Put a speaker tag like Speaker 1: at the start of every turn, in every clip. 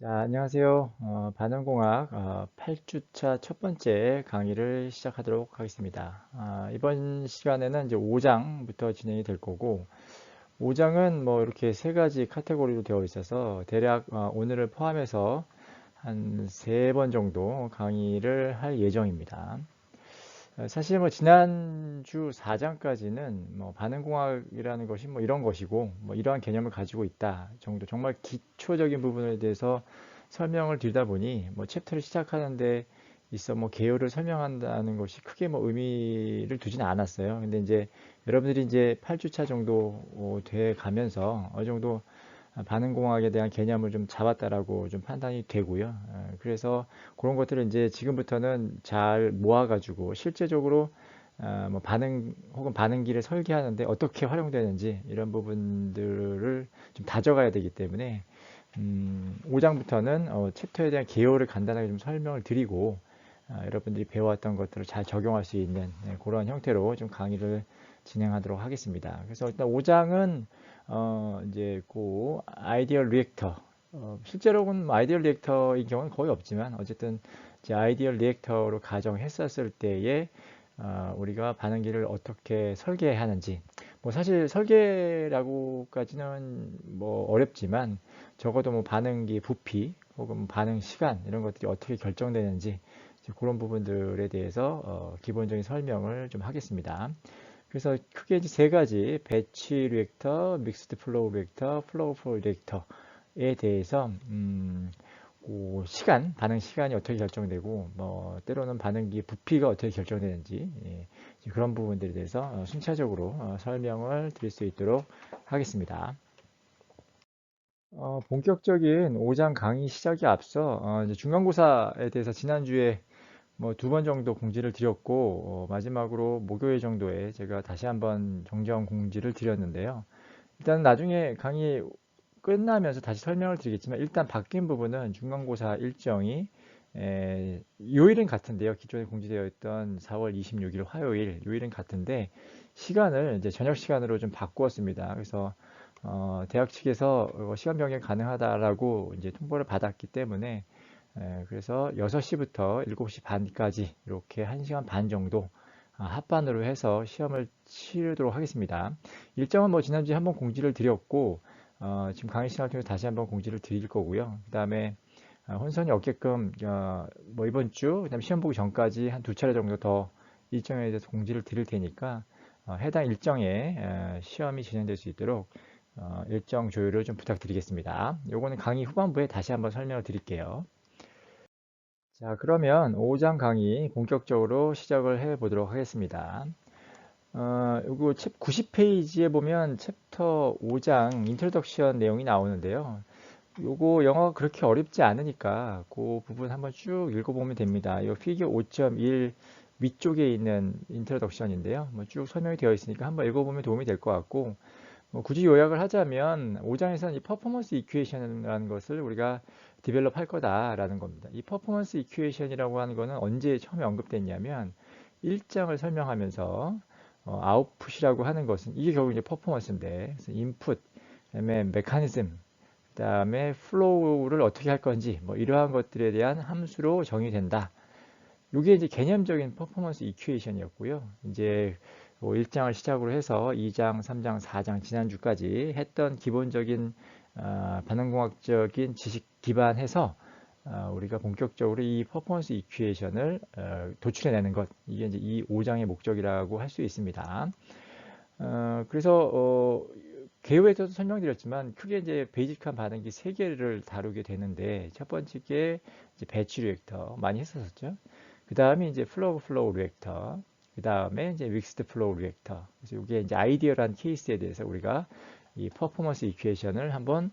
Speaker 1: 자, 안녕하세요. 반응공학 8주차 첫 번째 강의를 시작하도록 하겠습니다. 이번 시간에는 이제 5장부터 진행이 될 거고, 5장은 뭐 이렇게 세 가지 카테고리로 되어 있어서 대략 오늘을 포함해서 한 세 번 정도 강의를 할 예정입니다. 사실 뭐 지난주 4장까지는 뭐 반응공학이라는 것이 뭐 이런 것이고 뭐 이러한 개념을 가지고 있다 정도 정말 기초적인 부분에 대해서 설명을 드리다 보니 뭐 챕터를 시작하는데 있어 뭐 개요를 설명한다는 것이 크게 뭐 의미를 두지는 않았어요. 근데 이제 여러분들이 이제 8주차 정도 돼 가면서 어느 정도 반응공학에 대한 개념을 좀 잡았다라고 좀 판단이 되고요. 그래서 그런 것들을 이제 지금부터는 잘 모아가지고 실제적으로 뭐 반응 혹은 반응기를 설계하는데 어떻게 활용되는지 이런 부분들을 좀 다져가야 되기 때문에 5장부터는 챕터에 대한 개요를 간단하게 좀 설명을 드리고 여러분들이 배워왔던 것들을 잘 적용할 수 있는 그런 형태로 좀 강의를 진행하도록 하겠습니다. 그래서 일단 5장은 이제 그 아이디얼 리액터 실제로는 아이디얼 리액터인 경우는 거의 없지만 어쨌든 이제 아이디얼 리액터로 가정했었을 때에 우리가 반응기를 어떻게 설계하는지 뭐 사실 설계라고까지는 뭐 어렵지만 적어도 뭐 반응기 부피 혹은 반응 시간 이런 것들이 어떻게 결정되는지 그런 부분들에 대해서 기본적인 설명을 좀 하겠습니다. 그래서 크게 이제 세 가지 배치 리액터, 믹스드 플로우 리액터, 플로우 플로우 리액터에 대해서 그 시간, 반응 시간이 어떻게 결정되고 뭐 때로는 반응기 부피가 어떻게 결정되는지 그런 부분들에 대해서 순차적으로 설명을 드릴 수 있도록 하겠습니다. 본격적인 5장 강의 시작에 앞서 이제 중간고사에 대해서 지난주에 뭐 두 번 정도 공지를 드렸고 마지막으로 목요일 정도에 제가 다시 한번 정정 공지를 드렸는데요. 일단 나중에 강의 끝나면서 다시 설명을 드리겠지만 일단 바뀐 부분은 중간고사 일정이 요일은 같은데요. 기존에 공지되어 있던 4월 26일 화요일 요일은 같은데 시간을 이제 저녁 시간으로 좀 바꾸었습니다. 그래서 대학 측에서 시간 변경 가능하다라고 이제 통보를 받았기 때문에 그래서 6시부터 7시 반까지 이렇게 1시간 반 정도 합반으로 해서 시험을 치르도록 하겠습니다. 일정은 뭐 지난주에 한번 공지를 드렸고 지금 강의 시간을 통해서 다시 한번 공지를 드릴 거고요. 그 다음에 혼선이 없게끔 뭐 이번 주 그다음에 시험 보기 전까지 한 두 차례 정도 더 일정에 대해서 공지를 드릴 테니까 해당 일정에 시험이 진행될 수 있도록 일정 조율을 좀 부탁드리겠습니다. 요거는 강의 후반부에 다시 한번 설명을 드릴게요. 자, 그러면 5장 강의 본격적으로 시작을 해 보도록 하겠습니다. 요거 90페이지에 보면 챕터 5장 인트로덕션 내용이 나오는데요. 요거 영어가 그렇게 어렵지 않으니까 그 부분 한번 쭉 읽어보면 됩니다. 이 피겨 5.1 위쪽에 있는 인트로덕션인데요. 뭐 쭉 설명이 되어 있으니까 한번 읽어보면 도움이 될 것 같고 뭐 굳이 요약을 하자면 5장에서는 이 퍼포먼스 이퀘이션이라는 것을 우리가 디벨롭 할 거다라는 겁니다. 이 퍼포먼스 이퀘이션이라고 하는 거는 언제 처음에 언급됐냐면 1장을 설명하면서 아웃풋이라고 하는 것은 이게 결국 이제 퍼포먼스인데 그래서 인풋, 그다음에 메커니즘, 그다음에 플로우를 어떻게 할 건지 뭐 이러한 것들에 대한 함수로 정의된다. 이게 이제 개념적인 퍼포먼스 이퀘이션이었고요. 이제 1장을 시작으로 해서 2장, 3장, 4장 지난주까지 했던 기본적인 반응공학적인 지식 기반해서 우리가 본격적으로 이 퍼포먼스 이퀘이션을 도출해내는 것 이게 이제 이 5장의 목적이라고 할 수 있습니다. 그래서 개요에서도 설명드렸지만 크게 이제 베이직한 반응기 세 개를 다루게 되는데 첫 번째 게 이제 배치 리액터 많이 했었죠. 그 다음에 이제 플로우 리액터, 그 다음에 이제 믹스드 플로우 리액터. 그래서 이게 이제 아이디어란 케이스에 대해서 우리가 이 퍼포먼스 이퀘이션을 한번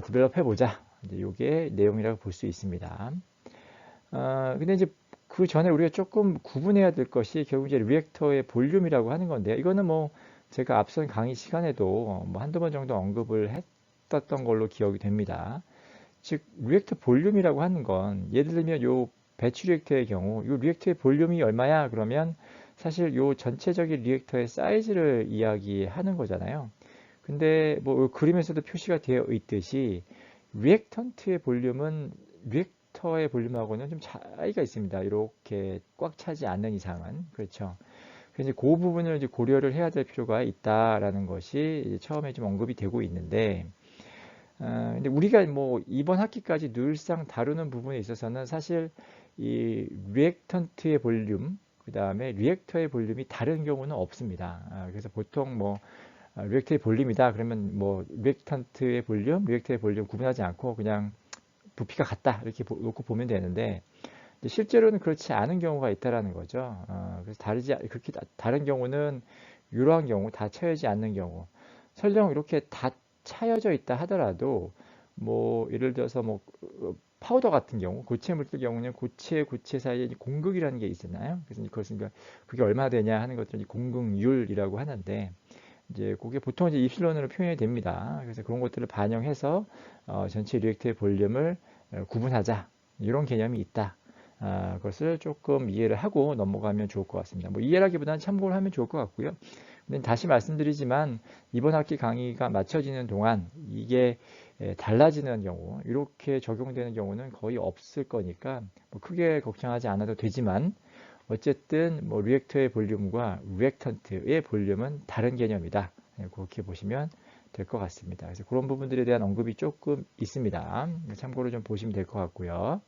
Speaker 1: 디벨롭 해보자. 이제 이게 내용이라고 볼 수 있습니다. 근데 이제 그 전에 우리가 조금 구분해야 될 것이 결국 이제 리액터의 볼륨이라고 하는 건데요. 이거는 뭐 제가 앞선 강의 시간에도 뭐 한두 번 정도 언급을 했었던 걸로 기억이 됩니다. 즉 리액터 볼륨이라고 하는 건 예를 들면 요 배치 리액터의 경우 요 리액터의 볼륨이 얼마야? 그러면 사실 요 전체적인 리액터의 사이즈를 이야기하는 거잖아요. 근데 뭐 그림에서도 표시가 되어 있듯이 리액턴트의 볼륨은 리액터의 볼륨하고는 좀 차이가 있습니다. 이렇게 꽉 차지 않는 이상은. 그렇죠. 그래서 이제 그 부분을 이제 고려를 해야 될 필요가 있다라는 것이 이제 처음에 좀 언급이 되고 있는데, 근데 우리가 뭐 이번 학기까지 늘상 다루는 부분에 있어서는 사실 이 리액턴트의 볼륨, 그 다음에 리액터의 볼륨이 다른 경우는 없습니다. 그래서 보통 뭐 리액터의 볼륨이다 그러면 뭐 리액턴트의 볼륨, 리액터의 볼륨 구분하지 않고 그냥 부피가 같다 이렇게 놓고 보면 되는데, 이제 실제로는 그렇지 않은 경우가 있다라는 거죠. 그래서 그렇게 다른 경우는 이러한 경우, 다 차여지지 않는 경우, 설령 이렇게 다 차여져 있다 하더라도 뭐 예를 들어서 뭐 파우더 같은 경우, 고체 물질 경우는 고체 사이에 공극이라는 게 있잖아요. 그래서 그것은 그게 얼마 되냐 하는 것들이 공극률이라고 하는데, 이제 그게 보통 이제 입실론으로 표현이 됩니다. 그래서 그런 것들을 반영해서 전체 리액터의 볼륨을 구분하자 이런 개념이 있다. 그것을 조금 이해를 하고 넘어가면 좋을 것 같습니다. 뭐 이해라기보다는 참고를 하면 좋을 것 같고요. 근데 다시 말씀드리지만 이번 학기 강의가 마쳐지는 동안 이게 달라지는 경우, 이렇게 적용되는 경우는 거의 없을 거니까 뭐 크게 걱정하지 않아도 되지만, 어쨌든 뭐 리액터의 볼륨과 리액턴트의 볼륨은 다른 개념이다. 그렇게 보시면 될 것 같습니다. 그래서 그런 부분들에 대한 언급이 조금 있습니다. 참고로 좀 보시면 될 것 같고요.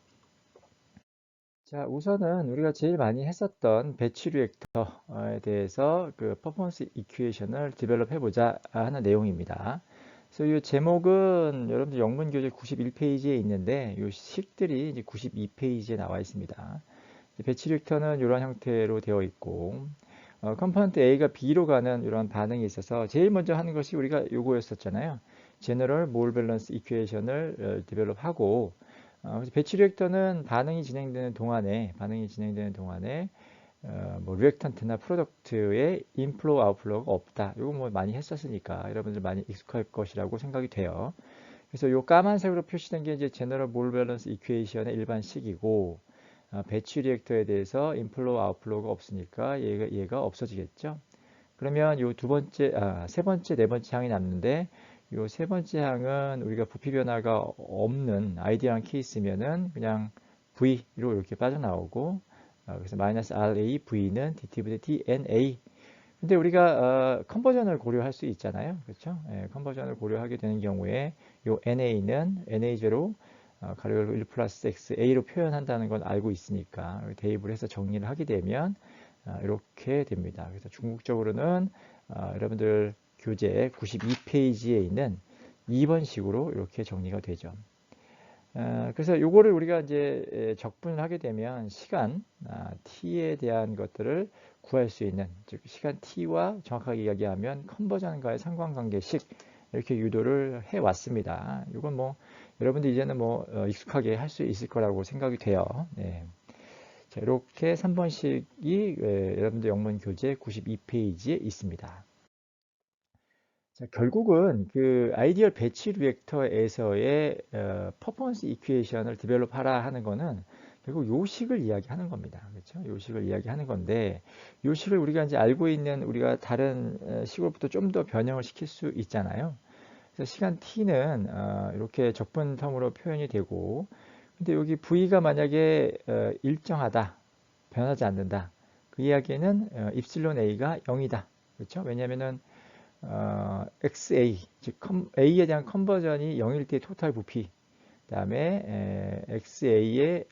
Speaker 1: 자, 우선은 우리가 제일 많이 했었던 배치 리액터에 대해서 그 퍼포먼스 이퀘이션을 디벨롭 해보자 하는 내용입니다. 그래서 이 제목은 여러분들 영문 교재 91페이지에 있는데 이 식들이 이제 92페이지에 나와 있습니다. 배치 리액터는 이런 형태로 되어 있고, 컴포넌트 A가 B로 가는 이런 반응이 있어서 제일 먼저 하는 것이 우리가 요거였었잖아요. 제너럴 몰 밸런스 이퀘이션을 디벨롭하고, 그래서 배치 리액터는 반응이 진행되는 동안에 뭐 리액턴트나 프로덕트의 인플로우 아웃플로우가 없다. 이거 뭐 많이 했었으니까 여러분들 많이 익숙할 것이라고 생각이 돼요. 그래서 요 까만색으로 표시된 게 이제 제너럴 몰 밸런스 이퀘이션의 일반식이고, 배치 리액터에 대해서 인플로우 아웃플로우가 없으니까 얘가 없어지겠죠. 그러면 요 세 번째, 네 번째 항이 남는데, 요 세 번째 항은 우리가 부피 변화가 없는 아이디어한 케이스면은 그냥 V로 이렇게 빠져나오고, 그래서 마이너스 RA V는 DT분의 DNA. 근데 우리가 컨버전을 고려할 수 있잖아요. 그렇죠? 예, 컨버전을 고려하게 되는 경우에 요 NA는 NA0 가로 열고 1 플러스 XA로 표현한다는 건 알고 있으니까 대입을 해서 정리를 하게 되면 이렇게 됩니다. 그래서 중국적으로는 여러분들 교재 92페이지에 있는 2번 식으로 이렇게 정리가 되죠. 그래서 요거를 우리가 이제 적분을 하게 되면 시간 t에 대한 것들을 구할 수 있는, 즉 시간 t와 정확하게 이야기하면 컨버전과의 상관관계식 이렇게 유도를 해 왔습니다. 이건 뭐 여러분들 이제는 뭐 익숙하게 할 수 있을 거라고 생각이 돼요. 네. 자, 이렇게 3번식이 여러분들 영문 교재 92페이지에 있습니다. 자, 결국은 그 아이디얼 배치 리액터에서의 퍼포먼스 이퀘이션을 디벨롭하라 하는 거는 결국 요식을 이야기하는 겁니다. 그렇죠? 요식을 이야기하는 건데, 요식을 우리가 이제 알고 있는 우리가 다른 식으로부터 좀 더 변형을 시킬 수 있잖아요. 그래서 시간 t는 이렇게 적분 텀으로 표현이 되고, 근데 여기 v가 만약에 일정하다, 변하지 않는다. 그 이야기는 입실론 a가 0이다. 그렇죠? 왜냐면은 XA, 즉 A에 대한 컨버전이 0일 때 토탈 부피, 그 다음에 XA의,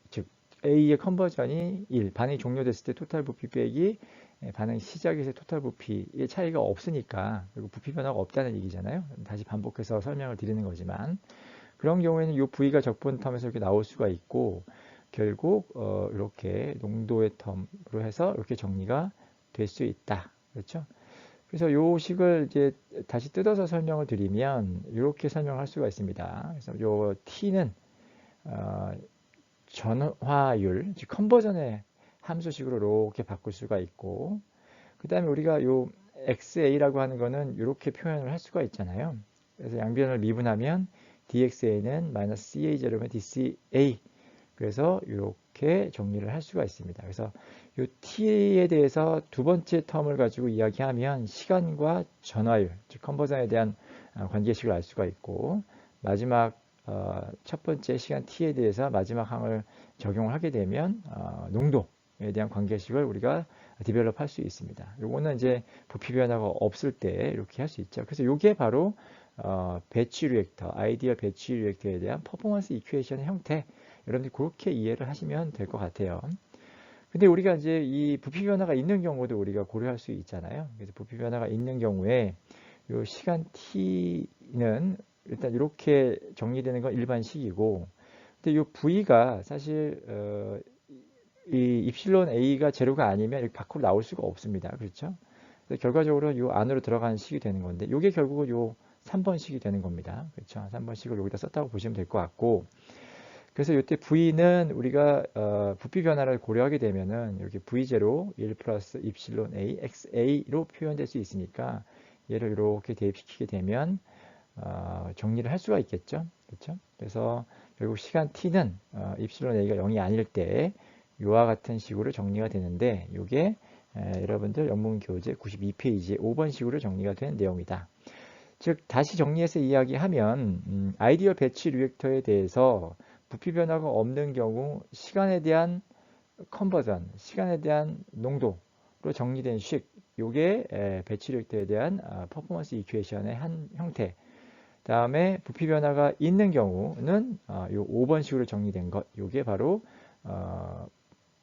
Speaker 1: 즉 A의 컨버전이 1, 반응이 종료됐을 때 토탈 부피 빼기 반응 시작에서 토탈 부피의 차이가 없으니까, 그리고 부피 변화가 없다는 얘기잖아요. 다시 반복해서 설명을 드리는 거지만, 그런 경우에는 이 V가 적분 텀에서 이렇게 나올 수가 있고, 결국 이렇게 농도의 텀으로 해서 이렇게 정리가 될 수 있다. 그렇죠? 그래서 요 식을 이제 다시 뜯어서 설명을 드리면 이렇게 설명할 수가 있습니다. 그래서 요 t는 전화율, 즉 컨버전의 함수식으로 이렇게 바꿀 수가 있고, 그 다음에 우리가 요 xa라고 하는 거는 이렇게 표현을 할 수가 있잖아요. 그래서 양변을 미분하면 dxa는 마이너스 ca0면 dca, 그래서 이렇게 정리를 할 수가 있습니다. 그래서 이 t에 대해서 두 번째 텀을 가지고 이야기하면 시간과 전화율, 즉 컨버전에 대한 관계식을 알 수가 있고, 마지막 첫 번째 시간 t에 대해서 마지막 항을 적용을 하게 되면 농도에 대한 관계식을 우리가 디벨롭 할 수 있습니다. 요거는 이제 부피 변화가 없을 때 이렇게 할 수 있죠. 그래서 요게 바로 배치 리액터, 아이디어 배치 리액터에 대한 퍼포먼스 이퀘이션의 형태, 여러분들이 그렇게 이해를 하시면 될 것 같아요. 근데 우리가 이제 이 부피 변화가 있는 경우도 우리가 고려할 수 있잖아요. 그래서 부피 변화가 있는 경우에 요 시간 t는 일단 이렇게 정리되는 건 일반식이고, 근데 요 v가 사실 이 입실론 a가 제로가 아니면 이렇게 밖으로 나올 수가 없습니다. 그렇죠? 그래서 결과적으로 요 안으로 들어가는 식이 되는 건데, 요게 결국은 요 3번식이 되는 겁니다. 그렇죠? 3번식을 여기다 썼다고 보시면 될 것 같고, 그래서 이때 v는 우리가 부피 변화를 고려하게 되면은 이렇게 v0 1 플러스 입실론 a xa로 표현될 수 있으니까 얘를 이렇게 대입시키게 되면 정리를 할 수가 있겠죠. 그렇죠? 그래서 결국 시간 t는 입실론 a가 0이 아닐 때 이와 같은 식으로 정리가 되는데, 이게 여러분들 영문교재 92페이지에 5번식으로 정리가 된 내용이다. 즉 다시 정리해서 이야기하면 아이디어 배치 리액터에 대해서 부피 변화가 없는 경우 시간에 대한 컨버전, 시간에 대한 농도로 정리된 식, 요게 배치 리액터에 대한 퍼포먼스 이퀘이션의 한 형태. 다음에 부피 변화가 있는 경우는 요 5번식으로 정리된 것, 요게 바로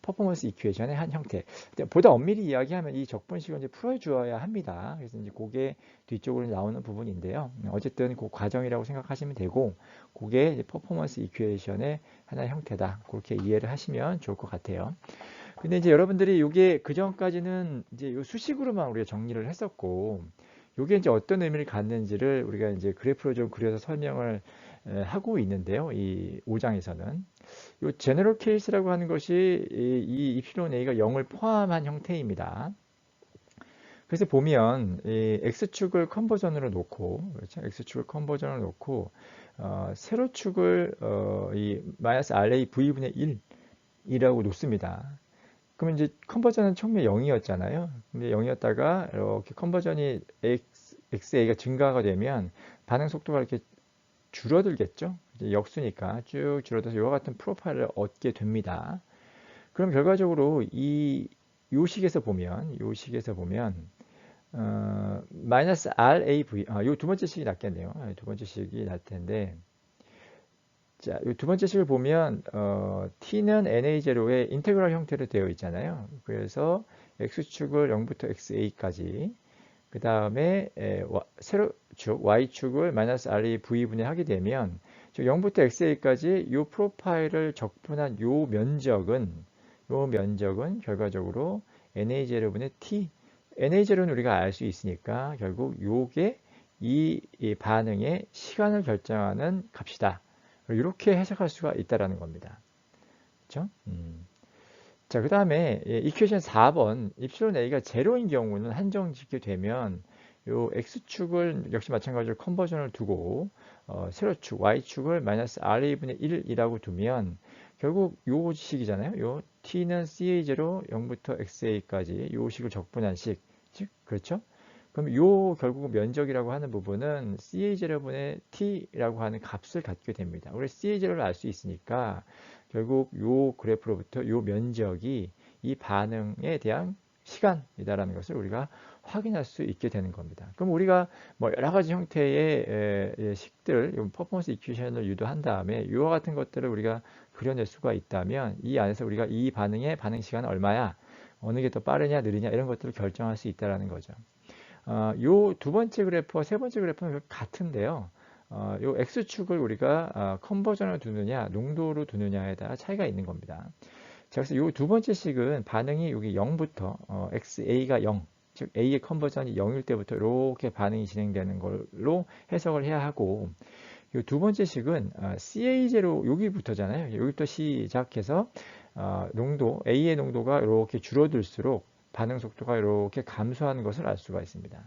Speaker 1: 퍼포먼스 이퀘이션의 한 형태. 보다 엄밀히 이야기하면 이 적분식을 이제 풀어주어야 합니다. 그래서 이제 그게 뒤쪽으로 나오는 부분인데요. 어쨌든 그 과정이라고 생각하시면 되고, 그게 이제 퍼포먼스 이퀘이션의 하나의 형태다. 그렇게 이해를 하시면 좋을 것 같아요. 근데 이제 여러분들이 이게 그 전까지는 이제 요 수식으로만 우리가 정리를 했었고, 이게 이제 어떤 의미를 갖는지를 우리가 이제 그래프로 좀 그려서 설명을 하고 있는데요. 이 5장에서는. 이 제너럴 케이스라고 하는 것이 이 입실론 A가 0을 포함한 형태입니다. 그래서 보면 이 X축을 컨버전으로 놓고, 그렇죠? X축을 컨버전으로 놓고 세로축을 이 마이너스 RA V분의 1이라고 놓습니다. 그러면 이제 컨버전은 처음에 0이었잖아요. 근데 0이었다가 이렇게 컨버전이 XA가 증가가 되면 반응 속도가 이렇게 줄어들겠죠. 이제 역수니까 쭉 줄어들어서 이와 같은 프로파일을 얻게 됩니다. 그럼 결과적으로 요 식에서 보면 마이너스 RAV 요 두 번째 식이 낫겠네요. 두 번째 식이 날 텐데, 자, 이 두 번째 식을 보면 t는 na0의 인테그럴 형태로 되어 있잖아요. 그래서 x축을 0부터 xa까지, 그 다음에 세로축 y축을 마이너스 RAV분의 하게 되면 0부터 xa까지 이 프로파일을 적분한 요 면적은 결과적으로 na0분의 t, na0는 우리가 알 수 있으니까 결국 요게 이 반응의 시간을 결정하는 값이다. 이렇게 해석할 수가 있다라는 겁니다. 그렇죠? 자, 그 다음에 이퀘이션 4번 입실론 a가 제로인 경우는 한정 짓게 되면 요 x축을 역시 마찬가지로 컨버전을 두고 세로축 y축을 마이너스 ra분의 1이라고 두면 결국 요 식이잖아요. 요 t는 ca0 0부터 xa까지 요 식을 적분한 식, 즉 그렇죠? 그럼 요 결국 면적이라고 하는 부분은 CA0분의 T라고 하는 값을 갖게 됩니다. 우리 CA0를 알 수 있으니까 결국 요 그래프로부터 요 면적이 이 반응에 대한 시간이다라는 것을 우리가 확인할 수 있게 되는 겁니다. 그럼 우리가 뭐 여러 가지 형태의 식들, 퍼포먼스 이퀘이션을 유도한 다음에 이와 같은 것들을 우리가 그려낼 수가 있다면 이 안에서 우리가 이 반응의 반응 시간은 얼마야? 어느 게 더 빠르냐, 느리냐 이런 것들을 결정할 수 있다라는 거죠. 요 두 번째 그래프와 세 번째 그래프는 같은데요. 요 X축을 우리가 컨버전을 두느냐, 농도로 두느냐에 따라 차이가 있는 겁니다. 자, 그래서 요 두 번째 식은 반응이 여기 0부터 XA가 0, 즉 A의 컨버전이 0일 때부터 이렇게 반응이 진행되는 걸로 해석을 해야 하고, 요 두 번째 식은 CA0 여기부터잖아요. 여기부터 시작해서 농도, A의 농도가 이렇게 줄어들수록 반응 속도가 이렇게 감소하는 것을 알 수가 있습니다.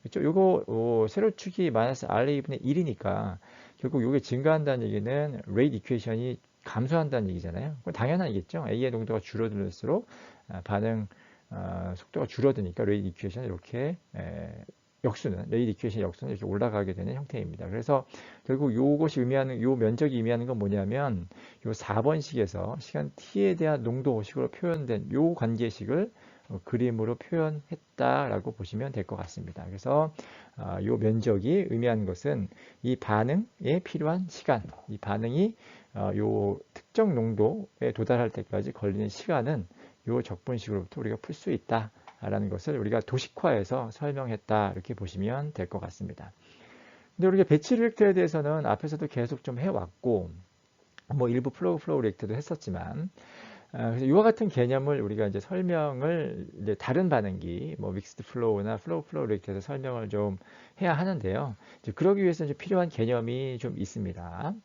Speaker 1: 그렇죠? 요거 세로축이 마이너스 RA분의 1이니까 결국 요게 증가한다는 얘기는 레이트 이퀘이션이 감소한다는 얘기잖아요. 그건 당연한 얘기겠죠. A의 농도가 줄어들수록 반응 속도가 줄어드니까 레이트 이퀘이션이 이렇게 역수는 레이트 이퀘이션 역수는 이렇게 올라가게 되는 형태입니다. 그래서 결국 요것이 의미하는 요 면적이 의미하는 건 뭐냐면 요 4번식에서 시간 t에 대한 농도식으로 표현된 요 관계식을 그림으로 표현했다라고 보시면 될 것 같습니다. 그래서 요 면적이 의미하는 것은 이 반응에 필요한 시간, 이 반응이 요 특정 농도에 도달할 때까지 걸리는 시간은 요 적분식으로부터 우리가 풀 수 있다. 라는 것을 우리가 도식화해서 설명했다 이렇게 보시면 될 것 같습니다. 근데 우리가 배치 리액터에 대해서는 앞에서도 계속 좀 해왔고 뭐 일부 플로우 리액터도 했었지만 그래서 이와 같은 개념을 우리가 이제 설명을 이제 다른 반응기 뭐 믹스드 플로우나 플로우 리액터에서 설명을 좀 해야 하는데요. 이제 그러기 위해서 이제 필요한 개념이 좀 있습니다.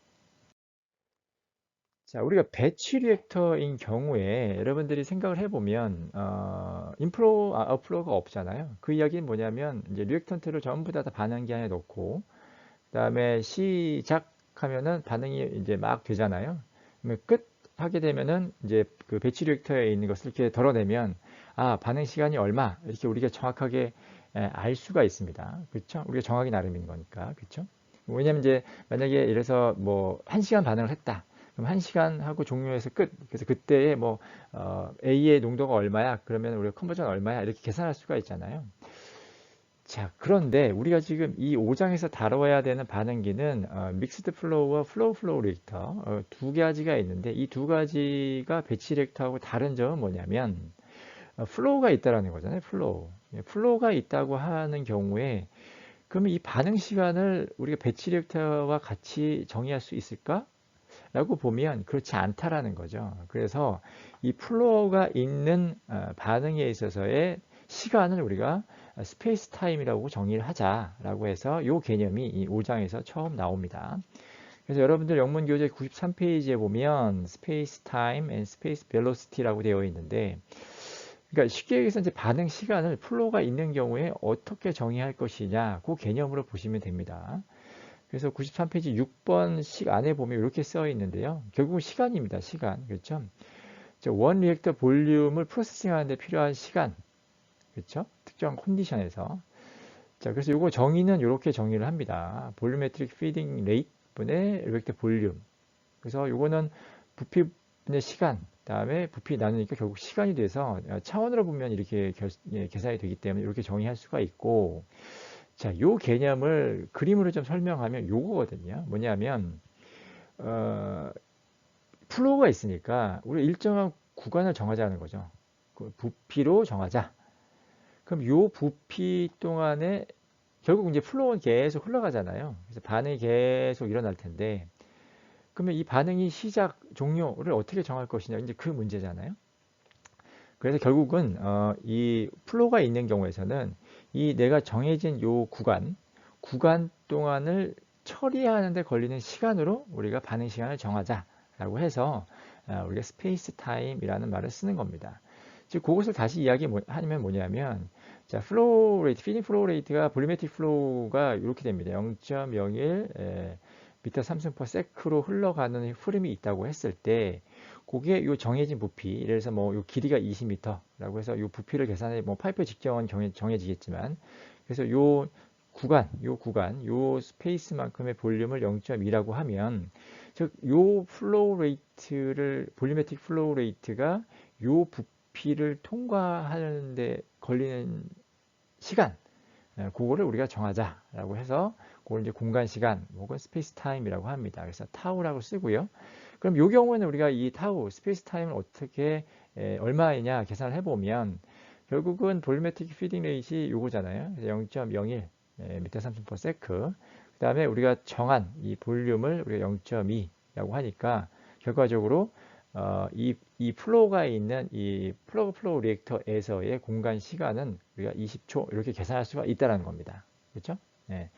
Speaker 1: 자, 우리가 배치 리액터인 경우에 여러분들이 생각을 해보면 인플로우, 아웃플로우가 없잖아요. 그 이야기는 뭐냐면 이제 리액턴트를 전부 다 반응기 안에 넣고 그다음에 시작하면은 반응이 이제 막 되잖아요. 그러면 끝 하게 되면은 이제 그 배치 리액터에 있는 것을 이렇게 덜어내면 반응 시간이 얼마 이렇게 우리가 정확하게 알 수가 있습니다. 그렇죠? 우리가 정하기 나름인 거니까. 그렇죠? 왜냐면 이제 만약에 이래서 뭐 1시간 반응을 했다. 그럼 1시간 하고 종료해서 끝. 그래서 그때에 뭐 A의 농도가 얼마야? 그러면 우리가 컨버전 얼마야? 이렇게 계산할 수가 있잖아요. 자, 그런데 우리가 지금 이 5장에서 다뤄야 되는 반응기는 믹스드 플로우와 플로우 리액터 두 가지가 있는데 이 두 가지가 배치 리액터하고 다른 점은 뭐냐면 플로우가 있다라는 거잖아요. 플로우. 플로우가 있다고 하는 경우에 그러면 이 반응 시간을 우리가 배치 리액터와 같이 정의할 수 있을까? 라고 보면 그렇지 않다라는 거죠. 그래서 이 플로어가 있는 반응에 있어서의 시간을 우리가 스페이스 타임이라고 정의를 하자라고 해서 이 개념이 이 5장에서 처음 나옵니다. 그래서 여러분들 영문 교재 93페이지에 보면 스페이스 타임 앤 스페이스 벨로시티라고 되어 있는데 그러니까 쉽게 얘기해서 이제 반응 시간을 플로어가 있는 경우에 어떻게 정의할 것이냐 그 개념으로 보시면 됩니다. 그래서 93페이지 6번씩 안에 보면 이렇게 써 있는데요. 결국은 시간입니다. 시간. 그렇죠? 원 리액터 볼륨을 프로세싱 하는데 필요한 시간. 그렇죠? 특정 컨디션에서. 자, 그래서 이거 정의는 이렇게 정의를 합니다. 볼륨메트릭 피딩 레이트 분의 리액터 볼륨. 그래서 이거는 부피분의 시간, 다음에 부피 나누니까 결국 시간이 돼서 차원으로 보면 이렇게 계산이 되기 때문에 이렇게 정의할 수가 있고 자, 요 개념을 그림으로 좀 설명하면 요거거든요. 뭐냐면 플로우가 있으니까 우리 일정한 구간을 정하자는 거죠. 그 부피로 정하자. 그럼 요 부피 동안에 결국 이제 플로우는 계속 흘러가잖아요. 그래서 반응이 계속 일어날 텐데 그러면 이 반응이 시작, 종료를 어떻게 정할 것이냐 이제 그 문제잖아요. 그래서 결국은 이 플로우가 있는 경우에서는 이 내가 정해진 요 구간 동안을 처리하는데 걸리는 시간으로 우리가 반응 시간을 정하자라고 해서 우리가 스페이스 타임이라는 말을 쓰는 겁니다. 즉 그것을 다시 이야기하면 뭐냐면 자 플로우 레이트, 피딩 플로우 레이트가 볼리메틱 플로우가 이렇게 됩니다. 0.01 미터 3승/per 세크로 흘러가는 흐름이 있다고 했을 때 그게 요 정해진 부피, 예를 들어서 뭐 요 길이가 20m라고 해서 요 부피를 계산해 뭐 파이프 직경은 정해지겠지만 그래서 요 스페이스만큼의 볼륨을 0.2라고 하면 즉 요 플로우 레이트를 볼륨메틱 플로우 레이트가 요 부피를 통과하는데 걸리는 시간 그거를 우리가 정하자라고 해서 그걸 이제 공간 시간 혹은 스페이스 타임이라고 합니다. 그래서 타우라고 쓰고요. 그럼 이 경우에는 우리가 이 타우 스페이스 타임을 어떻게 얼마이냐 계산을 해보면 결국은 볼륨메틱 피딩 레이트이 요거잖아요. 0.01 미터 3층 per 세크. 그다음에 우리가 정한 이 볼륨을 우리가 0.2라고 하니까 결과적으로 이 플로우가 있는 이 플러그 리액터에서의 공간 시간은 우리가 20초 이렇게 계산할 수가 있다는 겁니다. 그렇죠? 네.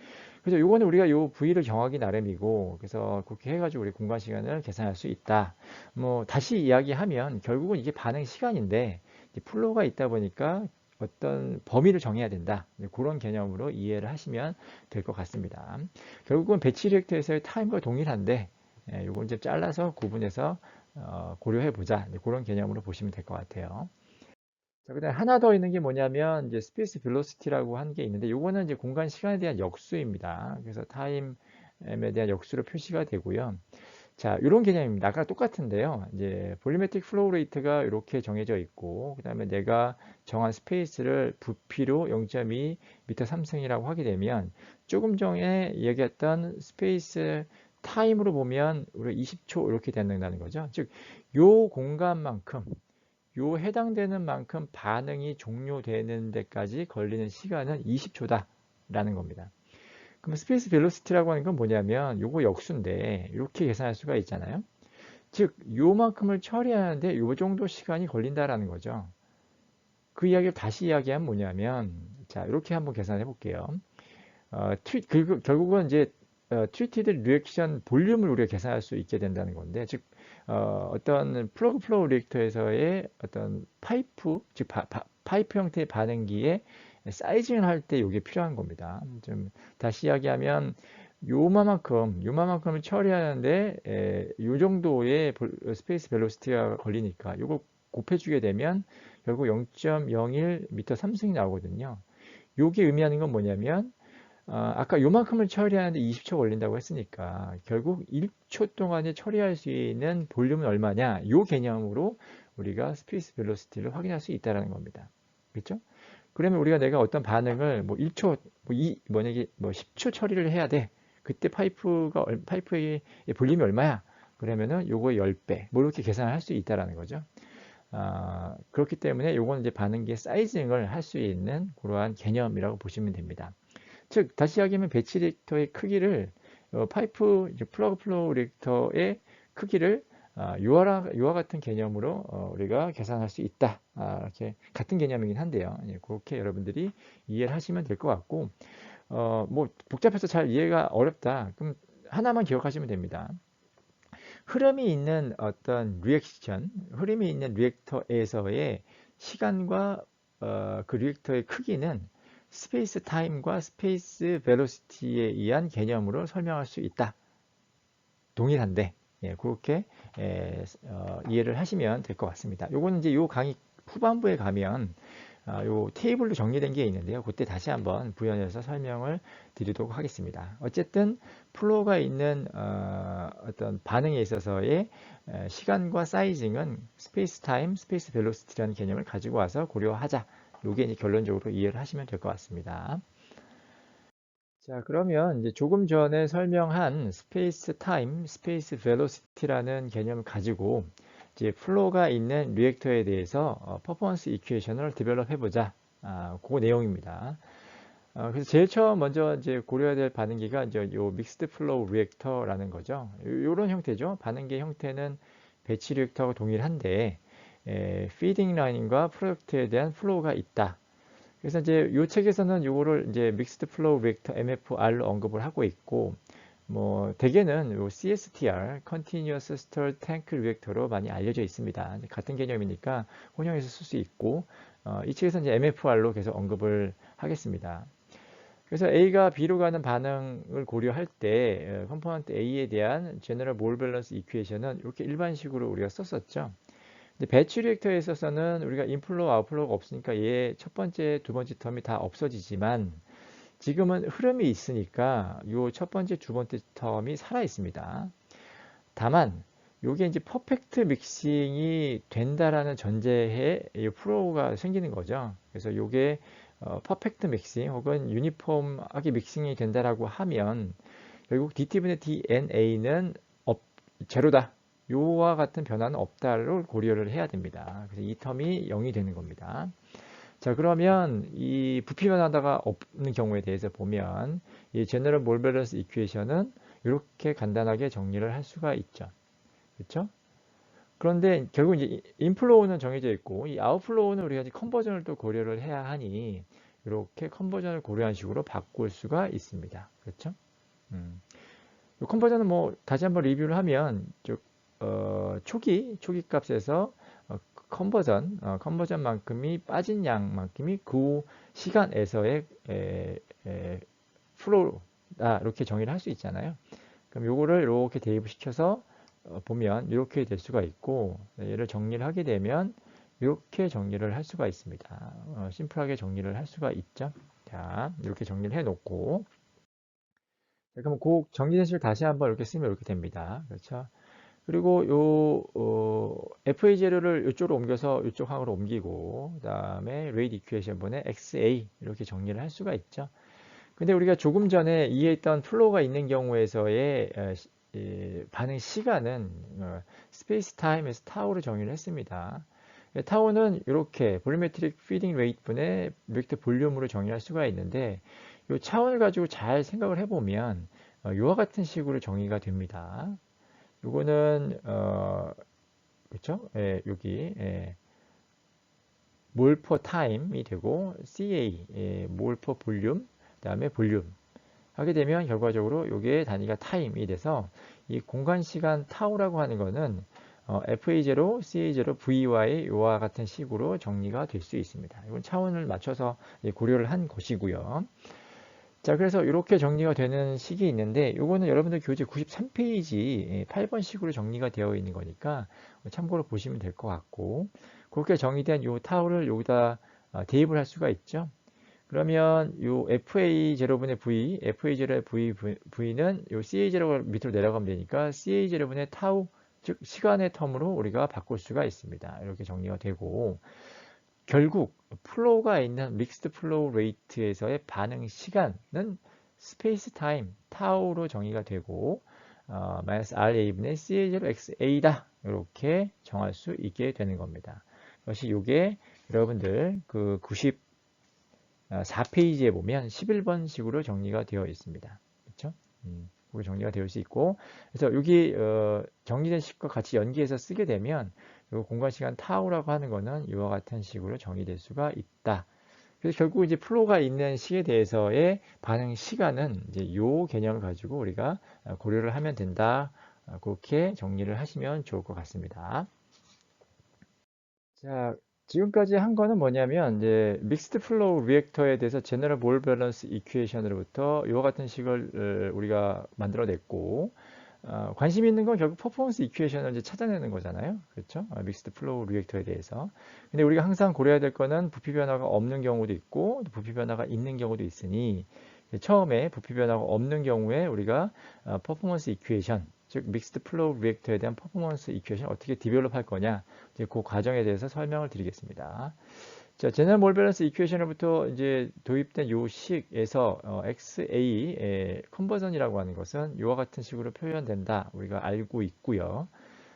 Speaker 1: 그래서 요거는 우리가 요 V를 정하기 나름이고 그래서 그렇게 해가지고 우리 공간 시간을 계산할 수 있다. 뭐 다시 이야기하면 결국은 이게 반응 시간인데 플로우가 있다 보니까 어떤 범위를 정해야 된다. 그런 개념으로 이해를 하시면 될 것 같습니다. 결국은 배치 리액터에서의 타임과 동일한데 요거 이제 잘라서 구분해서 고려해 보자. 그런 개념으로 보시면 될 것 같아요. 자, 그다음에 하나 더 있는 게 뭐냐면 이제 스페이스 벨로시티라고 하는 게 있는데 요거는 이제 공간 시간에 대한 역수입니다. 그래서 타임에 대한 역수로 표시가 되고요. 자, 이런 개념입니다. 아까 똑같은데요. 이제 볼리메트릭 플로우 레이트가 이렇게 정해져 있고, 그 다음에 내가 정한 스페이스를 부피로 0.2 미터 3승이라고 하게 되면 조금 전에 얘기했던 스페이스 타임으로 보면 우리 20초 이렇게 된다는 거죠. 즉, 요 공간만큼, 요 해당되는 만큼 반응이 종료되는 데까지 걸리는 시간은 20초다라는 겁니다. 그럼 스페이스 벨로시티라고 하는 건 뭐냐면 요거 역수인데 이렇게 계산할 수가 있잖아요. 즉 요만큼을 처리하는데 요 정도 시간이 걸린다라는 거죠. 그 이야기를 다시 이야기하면 뭐냐면 자 이렇게 한번 계산해 볼게요. 결국은 이제 트리티드 리액션 볼륨을 우리가 계산할 수 있게 된다는 건데 즉 어떤 플러그 플로우 리액터에서의 어떤 파이프 즉 파이프 형태의 반응기에 사이징을 할 때 이게 필요한 겁니다. 좀 다시 이야기하면 요만큼을 처리하는데 요 정도의 스페이스 벨로시티가 걸리니까 요거 곱해주게 되면 결국 0.01 미터 3승이 나오거든요. 요게 의미하는 건 뭐냐면 아까 요만큼을 처리하는데 20초 걸린다고 했으니까 결국 1초 동안에 처리할 수 있는 볼륨은 얼마냐? 요 개념으로 우리가 스페이스 벨로시티를 확인할 수 있다는 겁니다. 그렇죠? 그러면 우리가 내가 어떤 반응을 뭐 1초, 만약에 뭐 10초 처리를 해야 돼. 그때 파이프의 볼륨이 얼마야? 그러면은 요거의 10배. 뭐 이렇게 계산을 할 수 있다라는 거죠. 그렇기 때문에 요거는 이제 반응기의 사이징을 할 수 있는 그러한 개념이라고 보시면 됩니다. 즉, 다시 이야기하면 배치 리액터의 크기를 파이프 플러그 플로우 리액터의 크기를 유와 같은 개념으로 우리가 계산할 수 있다. 이렇게 같은 개념이긴 한데요. 예, 그렇게 여러분들이 이해를 하시면 될 것 같고, 뭐 복잡해서 잘 이해가 어렵다. 그럼 하나만 기억하시면 됩니다. 흐름이 있는 어떤 리액션, 흐름이 있는 리액터에서의 시간과 그 리액터의 크기는 스페이스 타임과 스페이스 벨로시티에 의한 개념으로 설명할 수 있다. 동일한데 예, 그렇게 이해를 하시면 될 것 같습니다. 요거는 이제 요 강의 후반부에 가면 요 테이블로 정리된 게 있는데요. 그때 다시 한번 부연해서 설명을 드리도록 하겠습니다. 어쨌든 플로우가 있는 어떤 반응에 있어서의 시간과 사이징은 스페이스 타임, 스페이스 벨로시티라는 개념을 가지고 와서 고려하자. 요게 이제 결론적으로 이해를 하시면 될 것 같습니다. 자, 그러면 이제 조금 전에 설명한 스페이스 타임, 스페이스 벨로시티라는 개념을 가지고 이제 플로우가 있는 리액터에 대해서 퍼포먼스 이퀘이션을 디벨롭 해보자. 그 내용입니다. 그래서 제일 처음 먼저 이제 고려해야 될 반응기가 이제 요 믹스드 플로우 리액터라는 거죠. 요런 형태죠. 반응기 형태는 배치 리액터하고 동일한데 피딩 라인과 프로덕트에 대한 플로우가 있다. 그래서 이제 이 책에서는 이거를 이제 믹스드 플로우 리액터 MFR로 언급을 하고 있고, 뭐 대개는 요 CSTR, Continuous Stirred Tank Reactor로 많이 알려져 있습니다. 같은 개념이니까 혼용해서 쓸 수 있고, 이 책에서 이제 MFR로 계속 언급을 하겠습니다. 그래서 A가 B로 가는 반응을 고려할 때 컴포넌트 A에 대한 General Mole Balance Equation은 이렇게 일반식으로 우리가 썼었죠. 근데 배치 리액터에 있어서는 우리가 인플로우, 아웃플로우가 없으니까 얘 첫 번째, 두 번째 텀이 다 없어지지만 지금은 흐름이 있으니까 요 첫 번째, 두 번째 텀이 살아 있습니다. 다만 요게 이제 퍼펙트 믹싱이 된다라는 전제에 이 플로우가 생기는 거죠. 그래서 요게 퍼펙트 믹싱 혹은 유니폼하게 믹싱이 된다라고 하면 결국 DT분의 DNA는 제로다. 요와 같은 변화는 없다를 고려를 해야 됩니다. 그래서 이 텀이 0이 되는 겁니다. 자, 그러면 이 부피 변화가 없는 경우에 대해서 보면 이 제너럴 몰 밸런스 이퀘이션은 이렇게 간단하게 정리를 할 수가 있죠. 그렇죠? 그런데 결국 이제 인플로우는 정해져 있고 이 아웃플로우는 우리가 이제 컨버전을 또 고려를 해야 하니 이렇게 컨버전을 고려한 식으로 바꿀 수가 있습니다. 그렇죠? 음. 이 컨버전은 뭐 다시 한번 리뷰를 하면 초기 값에서 컨버전만큼이 빠진 양만큼이 그 시간에서의 플로우다 이렇게 정의를 할 수 있잖아요. 그럼 요거를 이렇게 대입을 시켜서 보면 이렇게 될 수가 있고 얘를 정리를 하게 되면 이렇게 정리를 할 수가 있습니다. 심플하게 정리를 할 수가 있죠. 자, 이렇게 정리를 해 놓고, 그럼 그 정리된 식을 다시 한번 이렇게 쓰면 이렇게 됩니다. 그렇죠? 그리고 FA0를 이쪽으로 옮겨서 이쪽 항으로 옮기고, 그 다음에 rate equation분의 XA 이렇게 정리를 할 수가 있죠. 근데 우리가 조금 전에 이해했던 플로우가 있는 경우에서의 반응 시간은 스페이스 타임에서 타우로 정의를 했습니다. 타우는 이렇게 볼ю메트릭 피딩 레이트 분의 벡터 볼륨으로 정의할 수가 있는데 이 차원을 가지고 잘 생각을 해보면 이와 같은 식으로 정의가 됩니다. 요거는 그렇죠? 예, 여기 몰 퍼 타임이 되고 CA 몰 퍼 볼륨 그다음에 볼륨 하게 되면 결과적으로 요게 단위가 타임이 돼서 이 공간 시간 타우라고 하는 거는 FA0, CA0, VY의 이와 같은 식으로 정리가 될 수 있습니다. 이건 차원을 맞춰서 고려를 한 것이고요. 자, 그래서 이렇게 정리가 되는 식이 있는데 이거는 여러분들 교재 93페이지 8번 식으로 정리가 되어 있는 거니까 참고로 보시면 될 것 같고 그렇게 정의된 이 타우를 여기다 대입을 할 수가 있죠. 그러면 요 FA0분의 V, FA0의 V는 요 CA0가 밑으로 내려가면 되니까 CA0분의 타우, 즉 시간의 텀으로 우리가 바꿀 수가 있습니다. 이렇게 정리가 되고 결국 플로우가 있는 믹스드 플로우 레이트에서의 반응 시간은 스페이스 타임 타우로 정의가 되고 마이너스 RA분의 CA0XA다 이렇게 정할 수 있게 되는 겁니다. 그것이 요게 여러분들 그 94페이지에 보면 11번식으로 정리가 되어 있습니다. 그렇죠? 그렇게 정리가 되어 있고 그래서 여기 정리된 식과 같이 연기해서 쓰게 되면 이 공간 시간 타우라고 하는 거는 이와 같은 식으로 정의될 수가 있다. 그래서 결국 이제 플로우가 있는 식에 대해서의 반응 시간은 이제 이 개념을 가지고 우리가 고려를 하면 된다. 그렇게 정리를 하시면 좋을 것 같습니다. 자, 지금까지 한 거는 뭐냐면 이제 믹스드 플로우 리액터에 대해서 제너럴 볼 밸런스 이퀘이션으로부터 이와 같은 식을 우리가 만들어냈고 관심 있는 건 결국 퍼포먼스 이퀘이션을 이제 찾아내는 거잖아요. 그렇죠? 믹스드 플로우 리액터에 대해서. 근데 우리가 항상 고려해야 될 거는 부피 변화가 없는 경우도 있고 부피 변화가 있는 경우도 있으니 처음에 부피 변화가 없는 경우에 우리가 퍼포먼스 이퀘이션 즉 믹스드 플로우 리액터에 대한 퍼포먼스 이퀘이션 어떻게 디벨롭 할 거냐 이제 그 과정에 대해서 설명을 드리겠습니다. 자, 제너럴 몰 밸런스 이퀘이션으로부터 이제 도입된 요 식에서 XA 컨버전이라고 하는 것은 이와 같은 식으로 표현된다. 우리가 알고 있고요.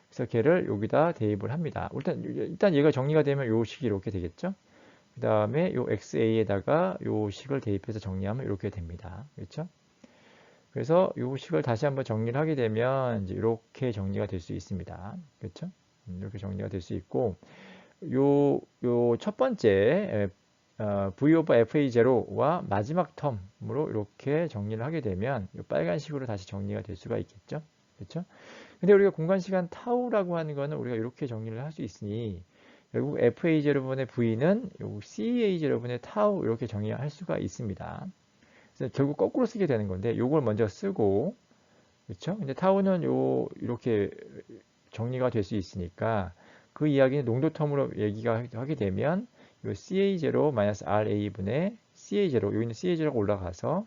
Speaker 1: 그래서 걔를 여기다 대입을 합니다. 일단 얘가 정리가 되면 요 식이 이렇게 되겠죠? 그 다음에 요 XA에다가 요 식을 대입해서 정리하면 이렇게 됩니다. 그렇죠? 그래서 요 식을 다시 한번 정리를 하게 되면 이제 이렇게 정리가 될 수 있습니다. 그렇죠? 이렇게 정리가 될 수 있고 요 첫 번째 V 오버 FA0와 마지막 텀으로 이렇게 정리를 하게 되면 요 빨간식으로 다시 정리가 될 수가 있겠죠? 그렇죠? 근데 우리가 공간시간 타우라고 하는 거는 우리가 이렇게 정리를 할 수 있으니 결국 FA0분의 V는 요 CA0분의 타우 이렇게 정의할 수가 있습니다. 그래서 결국 거꾸로 쓰게 되는 건데 요걸 먼저 쓰고 그렇죠? 근데 타우는 이렇게 정리가 될 수 있으니까 그 이야기는 농도 텀으로 얘기가 하게 되면 요 CA0-RA분의 CA0 여기 있는 CA0가 올라가서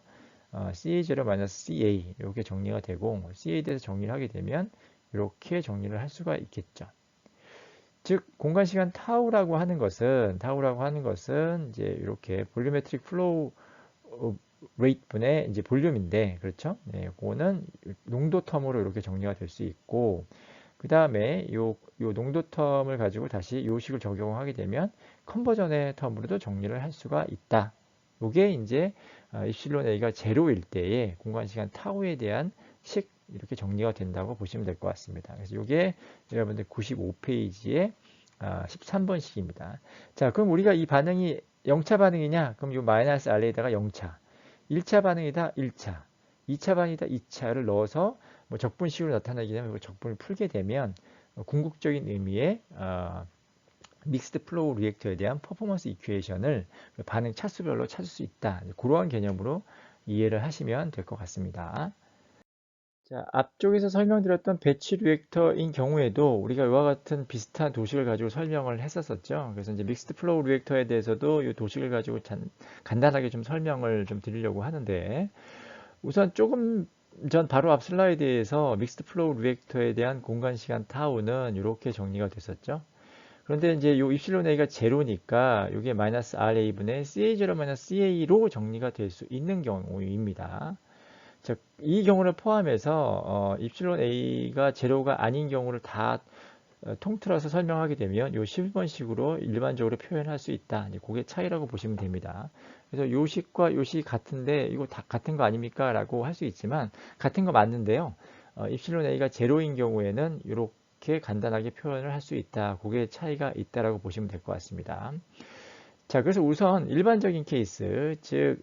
Speaker 1: CA0-CA 이렇게 정리가 되고 CA에 대해서 정리를 하게 되면 이렇게 정리를 할 수가 있겠죠. 즉 공간 시간 타우라고 하는 것은 이제 이렇게 볼ю메트릭 플로우 레이트 분의 이제 볼륨인데 그렇죠? 네, 그거는 농도 텀으로 이렇게 정리가 될 수 있고 그 다음에 요 농도 텀을 가지고 다시 요 식을 적용하게 되면 컨버전의 텀으로도 정리를 할 수가 있다. 요게 이제 입실론 A가 제로일 때의 공간시간 타우에 대한 식 이렇게 정리가 된다고 보시면 될 것 같습니다. 그래서 요게 여러분들 95페이지에 13번식입니다. 자, 그럼 우리가 이 반응이 0차 반응이냐? 그럼 요 마이너스 R에다가 0차. 1차 반응이다 1차. 2차 반응이다 2차를 넣어서 뭐 적분식으로 나타나게 되면 적분을 풀게 되면 궁극적인 의미의 믹스드 플로우 리액터에 대한 퍼포먼스 이퀘이션을 반응 차수별로 찾을 수 있다. 그러한 개념으로 이해를 하시면 될 것 같습니다. 자, 앞쪽에서 설명드렸던 배치 리액터인 경우에도 우리가 이와 같은 비슷한 도식을 가지고 설명을 했었었죠. 그래서 이제 믹스드 플로우 리액터에 대해서도 이 도식을 가지고 간단하게 좀 설명을 좀 드리려고 하는데, 우선 조금 전 바로 앞 슬라이드에서 믹스드 플로우 리액터에 대한 공간 시간 타우는 이렇게 정리가 됐었죠. 그런데 이제 요 입실론 A가 제로니까 이게 마이너스 RA분의 CA0 마이너스 CA로 정리가 될 수 있는 경우입니다. 즉, 이 경우를 포함해서 입실론 A가 제로가 아닌 경우를 다 통틀어서 설명하게 되면 요 11번식으로 일반적으로 표현할 수 있다. 이제 그게 차이라고 보시면 됩니다. 그래서 요 식과 요 식 같은데 이거 다 같은 거 아닙니까? 라고 할 수 있지만 같은 거 맞는데요. 입실론 A가 제로인 경우에는 이렇게 간단하게 표현을 할 수 있다. 그게 차이가 있다라고 보시면 될 것 같습니다. 자, 그래서 우선 일반적인 케이스, 즉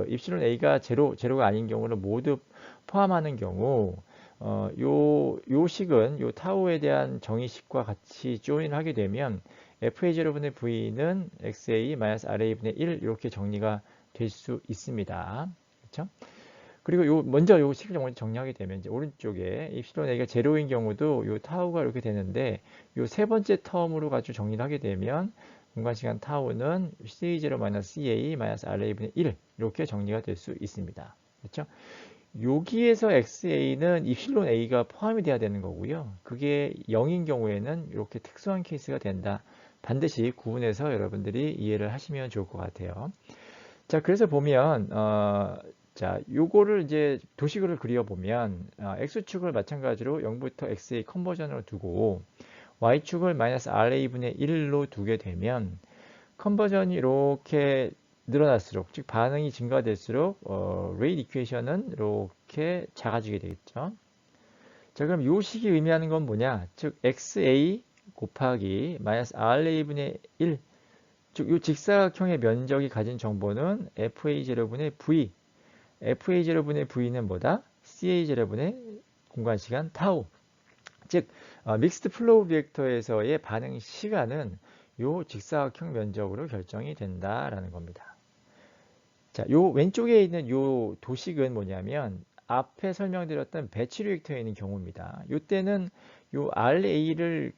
Speaker 1: 입실론 A가 제로가 아닌 경우를 모두 포함하는 경우 요 식은 요 타우에 대한 정의식과 같이 조인을 하게 되면 FA0분의 V는 XA-RA분의 1 이렇게 정리가 될 수 있습니다. 그렇죠? 그리고 먼저 요 식을 먼저 정리하게 되면 이제 오른쪽에 입실론 A가 제로인 경우도 요 타우가 이렇게 되는데 요 세 번째 텀으로 가지고 정리를 하게 되면 공간시간 타우는 CA0-CA-RA분의 1 이렇게 정리가 될 수 있습니다. 그렇죠? 여기에서 XA는 입실론 A가 포함이 돼야 되는 거고요. 그게 0인 경우에는 이렇게 특수한 케이스가 된다. 반드시 구분해서 여러분들이 이해를 하시면 좋을 것 같아요. 자, 그래서 보면 자, 요거를 이제 도식을 그려보면 X축을 마찬가지로 0부터 XA 컨버전으로 두고 Y축을 마이너스 RA분의 1로 두게 되면 컨버전이 이렇게 늘어날수록, 즉 반응이 증가될수록 레이트 이퀘이션은 이렇게 작아지게 되겠죠. 자, 그럼 요 식이 의미하는 건 뭐냐? 즉 XA 곱하기 마이너스 RA분의 1, 즉 요 직사각형의 면적이 가진 정보는 FA0분의 V, FA0분의 V는 뭐다? CA0분의 공간시간 타우. 즉 믹스드 플로우 리액터에서의 반응 시간은 요 직사각형 면적으로 결정이 된다라는 겁니다. 자, 요 왼쪽에 있는 요 도식은 뭐냐면 앞에 설명드렸던 배치 리액터에 있는 경우입니다. 이때는 요 RA를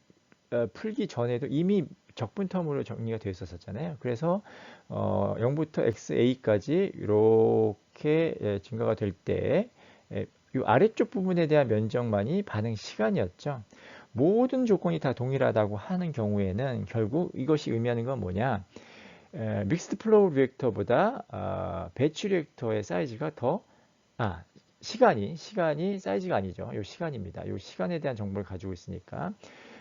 Speaker 1: 풀기 전에도 이미 적분 텀으로 정리가 되어 있었잖아요. 그래서 0부터 XA까지 이렇게 증가가 될 때 이 아래쪽 부분에 대한 면적만이 반응 시간이었죠. 모든 조건이 다 동일하다고 하는 경우에는 결국 이것이 의미하는 건 뭐냐? 믹스드 플로우 리액터보다 배치 리액터의 사이즈가 더 시간이 사이즈가 아니죠. 이 시간입니다. 이 시간에 대한 정보를 가지고 있으니까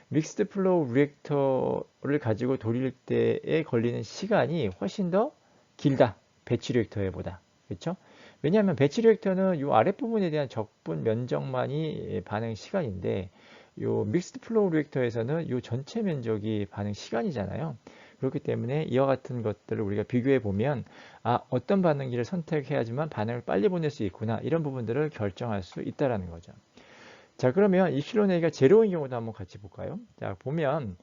Speaker 1: 믹스드 플로우 리액터를 가지고 돌릴 때에 걸리는 시간이 훨씬 더 길다. 배치 리액터보다. 그렇죠? 왜냐하면 배치 리액터는 이 아랫부분에 대한 적분 면적만이 반응 시간인데 이 믹스드 플로우 리액터에서는 이 전체 면적이 반응 시간이잖아요. 그렇기 때문에 이와 같은 것들을 우리가 비교해 보면 어떤 반응기를 선택해야지만 반응을 빨리 보낼 수 있구나 이런 부분들을 결정할 수 있다라는 거죠. 자, 그러면 입실론 A가 제로인 경우도 한번 같이 볼까요? 자, 보면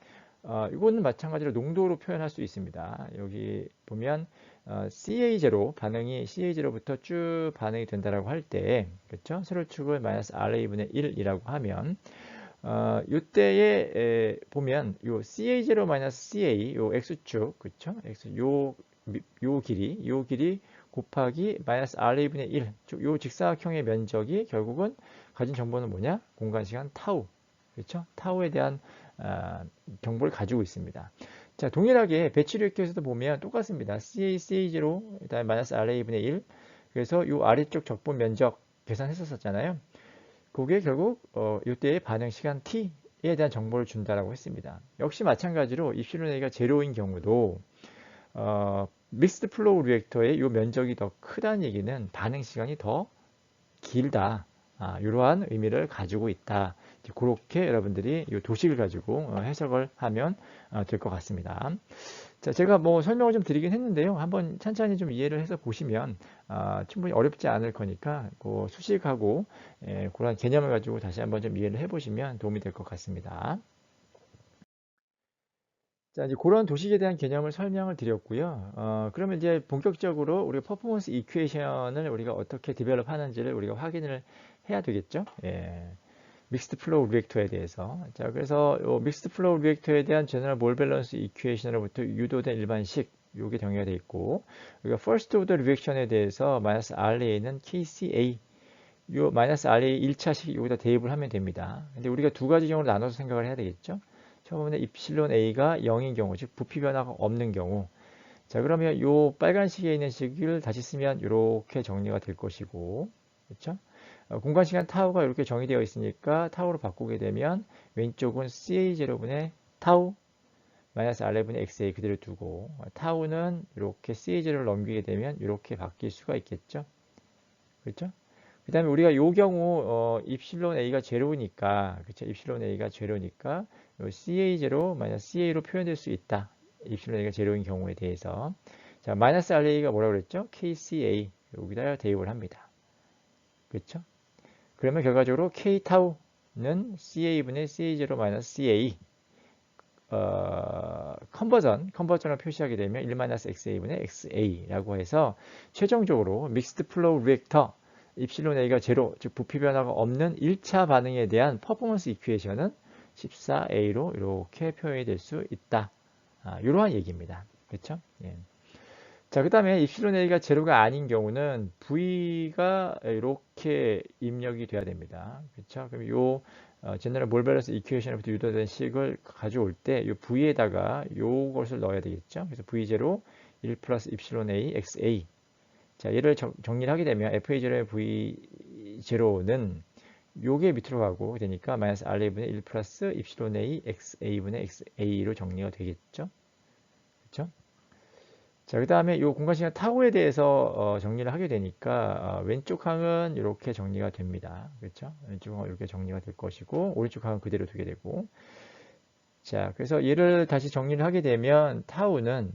Speaker 1: 이거는 마찬가지로 농도로 표현할 수 있습니다. 여기 보면 CA0 반응이 CA0부터 쭉 반응이 된다라고 할 때, 그렇죠? 세로축을 마이너스 RA분의 1이라고 하면 이때에 보면 요 CA0 마이너스 CA 요 X축, 그렇죠? X 요 길이 곱하기 마이너스 RA분의 1, 요 직사각형의 면적이 결국은 가진 정보는 뭐냐? 공간시간 타우, 그렇죠? 타우에 대한 정보를 가지고 있습니다. 자, 동일하게 배치 리액터에서도 보면 똑같습니다. CA0, 그다음에 마이너스 RA분의 1, 그래서 요 아래쪽 적분 면적 계산했었잖아요. 그게 결국 이때의 반응 시간 t에 대한 정보를 준다라고 했습니다. 역시 마찬가지로 입실론 A가 제로인 경우도 믹스드 플로우 리액터의 이 면적이 더 크다는 얘기는 반응 시간이 더 길다. 이러한 의미를 가지고 있다. 그렇게 여러분들이 이 도식을 가지고 해석을 하면 될 것 같습니다. 자, 제가 뭐 설명을 좀 드리긴 했는데요. 한번 천천히 좀 이해를 해서 보시면 충분히 어렵지 않을 거니까 그 수식하고 그런 개념을 가지고 다시 한번 좀 이해를 해보시면 도움이 될 것 같습니다. 자, 이제 그런 도식에 대한 개념을 설명을 드렸고요. 그러면 이제 본격적으로 우리가 퍼포먼스 이퀘이션을 우리가 어떻게 디벨롭 하는지를 우리가 확인을 해야 되겠죠? 예. 믹스드 플로우 리액터에 대해서. 자, 그래서 요 믹스드 플로우 리액터에 대한 제너럴 몰 밸런스 이퀘이션으로부터 유도된 일반식 요게 정의가 되어 있고, 우리가 퍼스트 오더 리액션에 대해서 마이너스 RA는 KCA 요 마이너스 RA 1차식 여기다 대입을 하면 됩니다. 근데 우리가 두 가지 경우를 나눠서 생각을 해야 되겠죠? 처음에 입실론 A가 0인 경우, 즉 부피 변화가 없는 경우. 자, 그러면 요 빨간식에 있는 식을 다시 쓰면 이렇게 정리가 될 것이고, 그렇죠? 공간 시간 타우가 이렇게 정의되어 있으니까 타우로 바꾸게 되면 왼쪽은 CA0분의 타우 마이너스 RA분의 XA 그대로 두고, 타우는 이렇게 CA0를 넘기게 되면 이렇게 바뀔 수가 있겠죠? 그렇죠? 그 다음에 우리가 요 경우 입실론 A가 제로니까, 그렇죠? 입실론 A가 제로니까 요 CA0 마이너스 CA로 표현될 수 있다. 입실론 A가 제로인 경우에 대해서. 자, 마이너스 RA가 뭐라고 그랬죠? KCA 여기다 대입을 합니다. 그렇죠? 그러면 결과적으로 K 타우는 CA분의 CA0 마이너스 CA 컨버전을 표시하게 되면 1-XA분의 XA라고 해서 최종적으로 믹스드 플로우 리액터 입실론 A가 제로, 즉 부피 변화가 없는 1차 반응에 대한 퍼포먼스 이퀘이션은 14A로 이렇게 표현이 될 수 있다. 이러한 얘기입니다. 그렇죠? 예. 자, 그 다음에 입실론 A가 제로가 아닌 경우는 V가 이렇게 입력이 돼야 됩니다. 그렇죠? 그럼 요 제너럴 몰 밸런스 이퀘이션부터 유도된 식을 가져올 때 요 V에다가 요것을 넣어야 되겠죠? 그래서 V0 1 플러스 입실론 A XA. 자, 얘를 정리를 하게 되면 FA0의 V0는 요게 밑으로 가고 되니까 마이너스 RA분의 1 플러스 입실론 A XA분의 XA로 정리가 되겠죠? 그렇죠? 자, 그 다음에 이 공간시간 타고에 대해서 정리를 하게 되니까 왼쪽 항은 이렇게 정리가 됩니다. 그렇죠? 왼쪽 항은 이렇게 정리가 될 것이고 오른쪽 항은 그대로 두게 되고. 자, 그래서 얘를 다시 정리를 하게 되면 타우는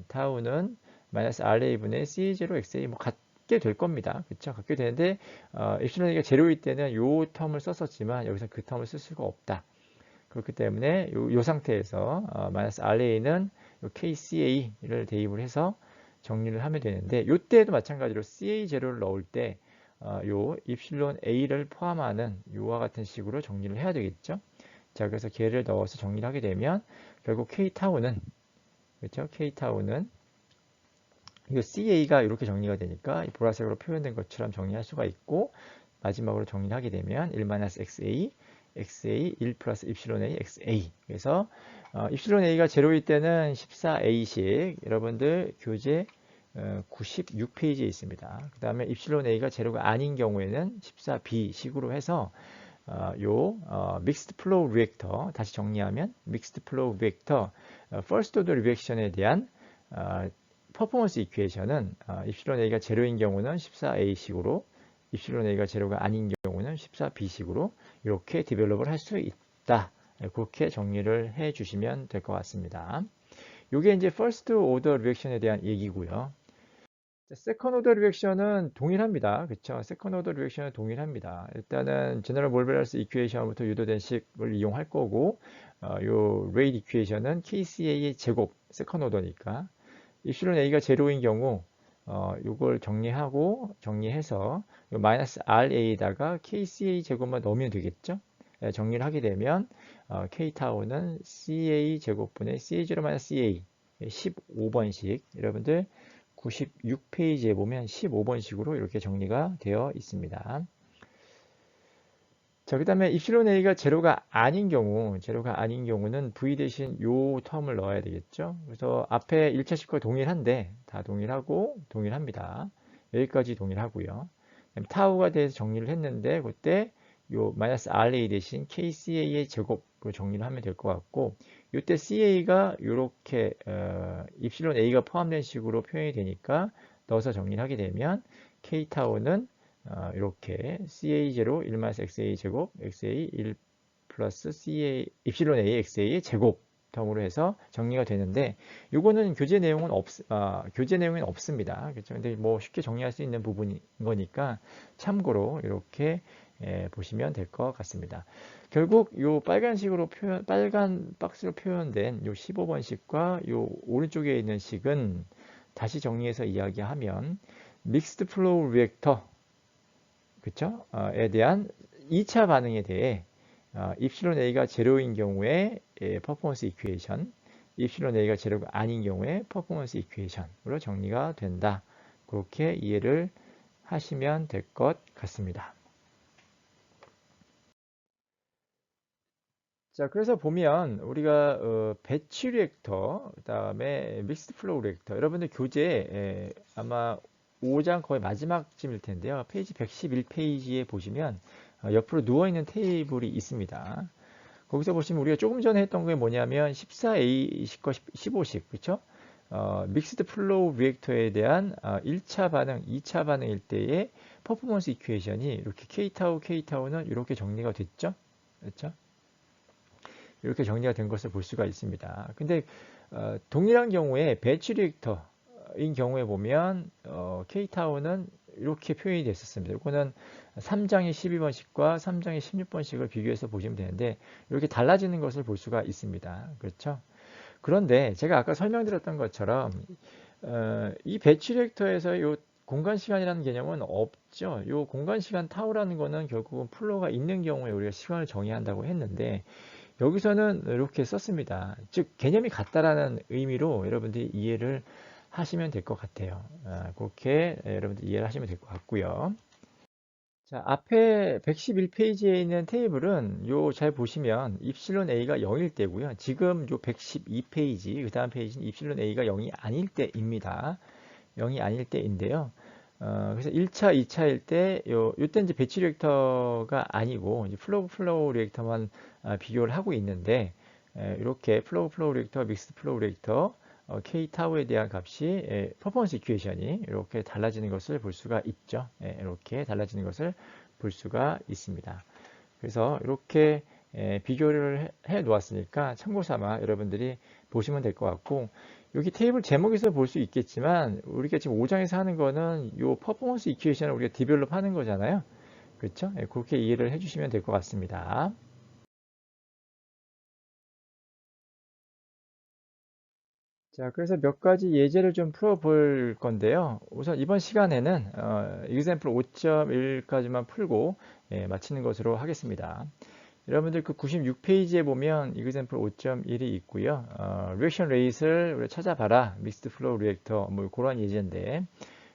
Speaker 1: 마이너스 RA분의 C0 XA 뭐 같게 될 겁니다. 그렇죠? 같게 되는데 입실론이가 제로일 때는 이 텀을 썼었지만 여기서 그 텀을 쓸 수가 없다. 그렇기 때문에 이 상태에서 마이너스 RA는 KCA를 대입을 해서 정리를 하면 되는데 이때도 마찬가지로 CA0를 넣을 때 요 입실론 A를 포함하는 요와 같은 식으로 정리를 해야 되겠죠. 자, 그래서 걔를 넣어서 정리를 하게 되면 결국 K타우는 그렇죠? K타우는 이 CA가 이렇게 정리가 되니까 이 보라색으로 표현된 것처럼 정리할 수가 있고 마지막으로 정리를 하게 되면 1-XA XA 1 플러스 입실론 A XA. 그래서 입실론 A가 제로일 때는 14A씩 여러분들 교재 96페이지에 있습니다. 그 다음에 입실론 A가 제로가 아닌 경우에는 14B 식으로 해서 믹스드 플로우 리액터 다시 정리하면 믹스드 플로우 리액터 퍼스트 오더 리액션에 대한 퍼포먼스 이퀘이션은 입실론 A가 제로인 경우는 14A식으로 입실론 A가 제로가 아닌 경우는 14B식으로 이렇게 디벨롭을 할 수 있다. 그렇게 정리를 해 주시면 될 것 같습니다. 이게 이제 퍼스트 오더 리액션에 대한 얘기고요. 세컨 오더 리액션은 동일합니다. 그렇죠? 세컨 오더 리액션은 동일합니다. 일단은 제너럴 몰 밸런스 이퀘이션부터 유도된 식을 이용할 거고 요 레이트 이퀘이션은 KCA의 제곱 세컨 오더니까 입실론 A가 제로인 경우 요걸 정리해서 마이너스 RA에다가 KCA 제곱만 넣으면 되겠죠? 정리를 하게 되면 K타우는 CA 제곱분의 CA0 마이너스 CA 15번식 여러분들 96페이지에 보면 15번식으로 이렇게 정리가 되어 있습니다. 자, 그 다음에 입실론 A가 제로가 아닌 경우는 V 대신 요 텀을 넣어야 되겠죠. 그래서 앞에 1차식과 동일한데 다 동일합니다. 여기까지 동일하고요. 타우가 대해서 정리를 했는데 그때 요 마이너스 RA 대신 KCA의 제곱으로 정리를 하면 될 것 같고 이때 CA가 이렇게 입실론 A가 포함된 식으로 표현이 되니까 넣어서 정리를 하게 되면 K타우는 이렇게 CA0 1-XA 제곱 XA 1 플러스 CA 입실론 A XA의 제곱 텀으로 해서 정리가 되는데 이거는 교재 내용은 없습니다. 그렇죠? 근데 뭐 쉽게 정리할 수 있는 부분인 거니까 참고로 이렇게 보시면 될 것 같습니다. 결국 요 빨간 박스로 표현된 요 15번식과 요 오른쪽에 있는 식은 다시 정리해서 이야기하면 믹스드 플로우 리액터 그쵸? 에 대한 2차 반응에 대해 입실론 A가 제로인 경우에 퍼포먼스 이퀘이션, 입실론 A가 제로가 아닌 경우에 퍼포먼스 이퀘이션으로 정리가 된다. 그렇게 이해를 하시면 될 것 같습니다. 자, 그래서 보면 우리가 배치 리액터, 그다음에 믹스드 플로우 리액터, 여러분들 교재 아마 5장 거의 마지막쯤일 텐데요. 페이지 111페이지에 보시면 옆으로 누워 있는 테이블이 있습니다. 거기서 보시면 우리가 조금 전에 했던 게 뭐냐면 14A식과 15식, 그렇죠? 믹스드 플로우 리액터에 대한 1차 반응, 2차 반응일 때의 퍼포먼스 이퀘이션이 이렇게 K타우, K타우는 이렇게 정리가 됐죠? 그렇죠? 이렇게 정리가 된 것을 볼 수가 있습니다. 근데 동일한 경우에 배치 리액터인 경우에 보면 K타우는 이렇게 표현이 됐었습니다. 이거는 3장의 12번씩과 3장의 16번씩을 비교해서 보시면 되는데 이렇게 달라지는 것을 볼 수가 있습니다. 그렇죠? 그런데 제가 아까 설명드렸던 것처럼 이 배치 리액터에서 이 공간 시간이라는 개념은 없죠. 이 공간 시간 타우라는 거는 결국은 플로우가 있는 경우에 우리가 시간을 정의한다고 했는데 여기서는 이렇게 썼습니다. 즉 개념이 같다라는 의미로 여러분들이 이해를 하시면 될 것 같아요. 그렇게 여러분들 이해를 하시면 될 것 같고요. 자, 앞에 111페이지에 있는 테이블은 요 잘 보시면 입실론 A가 0일 때고요. 지금 요 112페이지, 그 다음 페이지는 입실론 A가 0이 아닐 때입니다. 0이 아닐 때인데요. 그래서 1차, 2차일 때, 요때 이제 배치 리액터가 아니고, 이제 플로우 리액터만 비교를 하고 있는데, 이렇게 플로우 리액터, 믹스드 플로우 리액터, K 타우에 대한 값이, 퍼포먼스 이퀘이션이 이렇게 달라지는 것을 볼 수가 있죠. 이렇게 달라지는 것을 볼 수가 있습니다. 그래서 이렇게 비교를 해 놓았으니까 참고 삼아 여러분들이 보시면 될 것 같고, 여기 테이블 제목에서 볼 수 있겠지만 우리가 지금 5장에서 하는 거는 이 퍼포먼스 이퀘이션을 우리가 디벨롭 하는 거잖아요. 그렇죠? 그렇게 이해를 해주시면 될 것 같습니다. 자, 그래서 몇 가지 예제를 좀 풀어볼 건데요. 우선 이번 시간에는 example 5.1까지만 풀고 마치는 것으로 하겠습니다. 여러분들 그 96페이지에 보면 example 5.1이 있고요. 리액션 레이스를 찾아봐라. 믹스드 플로우 리액터 뭐 그런 예제인데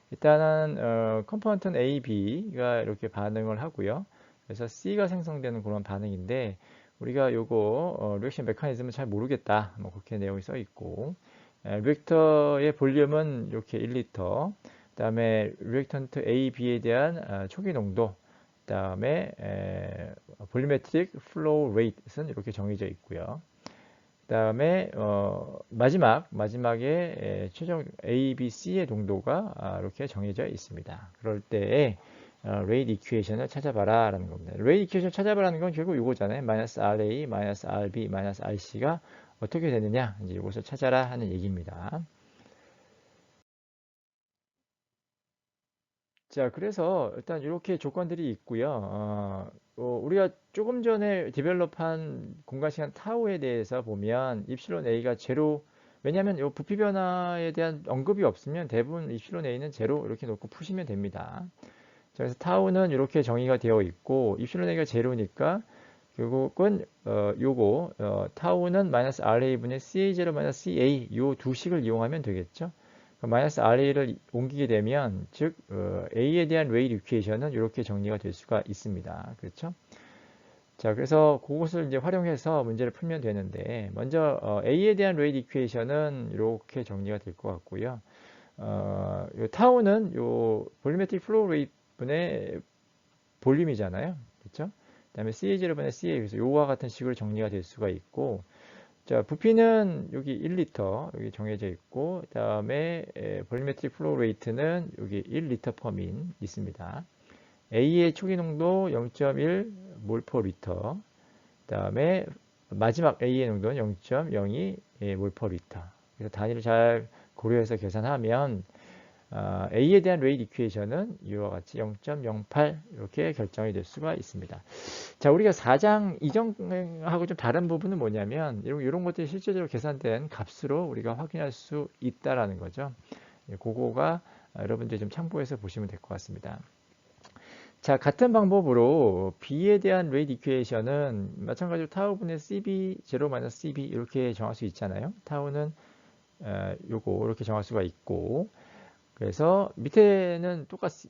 Speaker 1: 일단은 컴포넌트 A, B가 이렇게 반응을 하고요. 그래서 C가 생성되는 그런 반응인데 우리가 요거 리액션 메커니즘은 잘 모르겠다. 뭐 그렇게 내용이 써 있고 리액터의 볼륨은 이렇게 1리터. 그다음에 리액턴트 A, B에 대한 초기 농도. 그다음에 볼ю메트릭 플로우 레이트는 이렇게 정해져 있고요. 그다음에 마지막에 최종 A, B, C의 농도가 이렇게 정해져 있습니다. 그럴 때에 레이트 이퀘이션을 찾아봐라 라는 겁니다. 레이트 이퀘이션 찾아봐라는 건 결국 이거잖아요. 마이너스 RA, 마이너스 RB, 마이너스 RC가 어떻게 되느냐 이제 이것을 찾아라 하는 얘기입니다. 자, 그래서 일단 이렇게 조건들이 있고요. 우리가 조금 전에 디벨롭한 공간시간 타우에 대해서 보면 입실론 A가 제로, 왜냐하면 이 부피 변화에 대한 언급이 없으면 대부분 입실론 A는 제로 이렇게 놓고 푸시면 됩니다. 자, 그래서 타우는 이렇게 정의가 되어 있고 입실론 A가 제로니까 결국은 요거 타우는 마이너스 RA분의 CA0 마이너스 CA 요 두 식을 이용하면 되겠죠. 마이너스 RA를 옮기게 되면 즉 A에 대한 레이트 이퀘이션은 이렇게 정리가 될 수가 있습니다. 그렇죠? 자, 그래서 그것을 이제 활용해서 문제를 풀면 되는데 먼저 A에 대한 레이트 이퀘이션은 이렇게 정리가 될 것 같고요. 요 타우는 요 볼ю메트릭 플로우 레이트 분의 볼륨이잖아요. 그렇죠? 그다음에 CA0분의 CA 그래서 요와 같은 식으로 정리가 될 수가 있고 자, 부피는 여기 1리터 여기 정해져 있고 그다음에 볼ю메트릭 플로우 레이트는 여기 1리터 퍼민 있습니다. A의 초기 농도 0.1 몰 퍼 리터. 그다음에 마지막 A의 농도는 0.02 몰 퍼 리터. 그래서 단위를 잘 고려해서 계산하면 A에 대한 레이트 이퀘이션은 이와 같이 0.08 이렇게 결정이 될 수가 있습니다. 자, 우리가 4장 이전하고 좀 다른 부분은 뭐냐면 이런 것들이 실제적으로 계산된 값으로 우리가 확인할 수 있다라는 거죠. 그거가 여러분들이 좀 참고해서 보시면 될 것 같습니다. 자, 같은 방법으로 B에 대한 레이트 이퀘이션은 마찬가지로 타우분의 CB, 0 CB 이렇게 정할 수 있잖아요. 타우는 요거 이렇게 정할 수가 있고, 그래서 밑에는 똑같이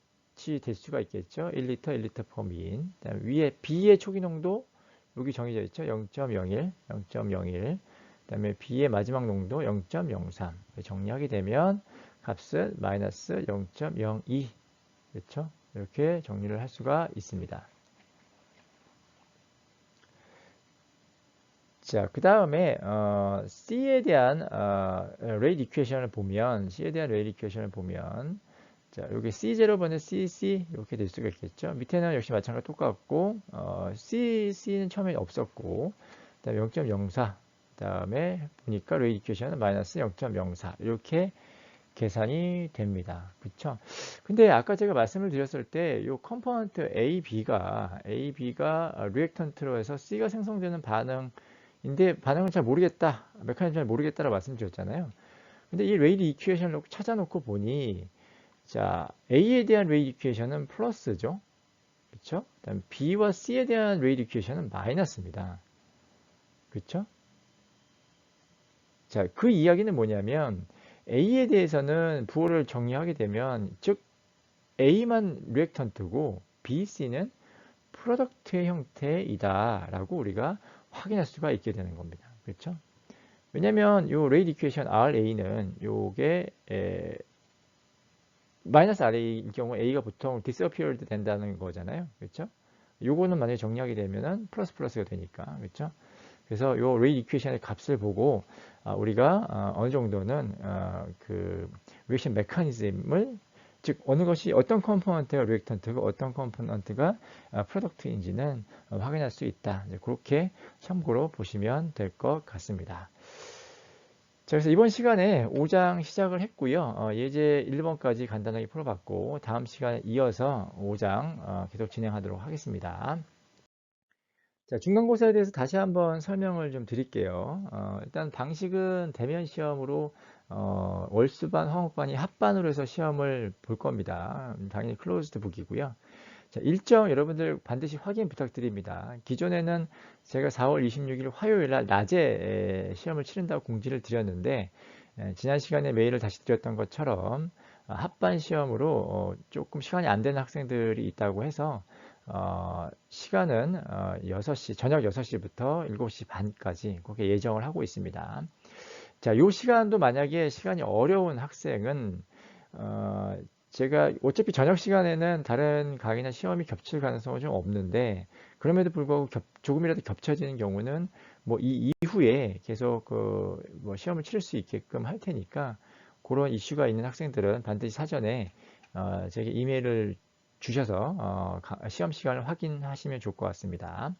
Speaker 1: 될 수가 있겠죠. 1리터, 1리터 per min. 그다음에 위에 B의 초기 농도 여기 정해져 있죠. 0.01, 0.01. 그다음에 B의 마지막 농도 0.03. 정리하게 되면 값은 마이너스 0.02. 그렇죠? 이렇게 정리를 할 수가 있습니다. 자, 그 다음에 C에 대한 레이트 이퀘이션을 보면 자, 여기 C0번에 CC 이렇게 될 수가 있겠죠. 밑에는 역시 마찬가지로 똑같고 CC는 처음에 없었고 그다음에 0.04 그다음에 보니까 레이트 이퀘이션은 마이너스 0.04 이렇게 계산이 됩니다. 그쵸? 근데 아까 제가 말씀을 드렸을 때 이 컴포넌트 A, B가 리액턴트로 해서 C가 생성되는 반응인데 반응은 잘 모르겠다. 메커니즘 잘 모르겠다라고 말씀드렸잖아요. 근데 이 레이트 이퀘이션을 찾아놓고 보니 자, A에 대한 레이트 이퀘이션은 플러스죠. 그쵸? 그다음 B와 C에 대한 레이트 이퀘이션은 마이너스입니다. 그쵸? 자, 그 이야기는 뭐냐면 A에 대해서는 부호를 정리하게 되면 즉 A만 리액턴트고 B, C는 프로덕트의 형태이다 라고 우리가 확인할 수가 있게 되는 겁니다. 그렇죠? 왜냐면 요 레이트 이퀘이션 RA는 요게 마이너스 RA일 경우 A가 보통 disappeared 된다는 거잖아요. 그렇죠? 요거는 만약에 정리하게 되면은 플러스 플러스가 되니까. 그렇죠? 그래서 요 레이트 이퀘이션의 값을 보고 우리가 어느 정도는 그 리액션 메커니즘을 즉 어느 것이 어떤 컴포넌트가 리액턴트고 어떤 컴포넌트가 프로덕트인지는 확인할 수 있다. 그렇게 참고로 보시면 될 것 같습니다. 자, 그래서 이번 시간에 5장 시작을 했고요. 예제 1번까지 간단하게 풀어봤고 다음 시간에 이어서 5장 계속 진행하도록 하겠습니다. 자, 중간고사에 대해서 다시 한번 설명을 좀 드릴게요. 일단 방식은 대면 시험으로 월수반, 화목반이 합반으로 해서 시험을 볼 겁니다. 당연히 클로즈드 북이고요. 자, 일정 여러분들 반드시 확인 부탁드립니다. 기존에는 제가 4월 26일 화요일 날 낮에 시험을 치른다고 공지를 드렸는데 지난 시간에 메일을 다시 드렸던 것처럼 합반 시험으로 조금 시간이 안 되는 학생들이 있다고 해서 시간은 6시, 저녁 6시부터 7시 반까지 그렇게 예정을 하고 있습니다. 자, 요 시간도 만약에 시간이 어려운 학생은 제가 어차피 저녁 시간에는 다른 강의나 시험이 겹칠 가능성은 좀 없는데 그럼에도 불구하고 조금이라도 겹쳐지는 경우는 뭐 이 이후에 계속 뭐 시험을 치를 수 있게끔 할 테니까 그런 이슈가 있는 학생들은 반드시 사전에 제게 이메일을 주셔서 시험 시간을 확인하시면 좋을 것 같습니다.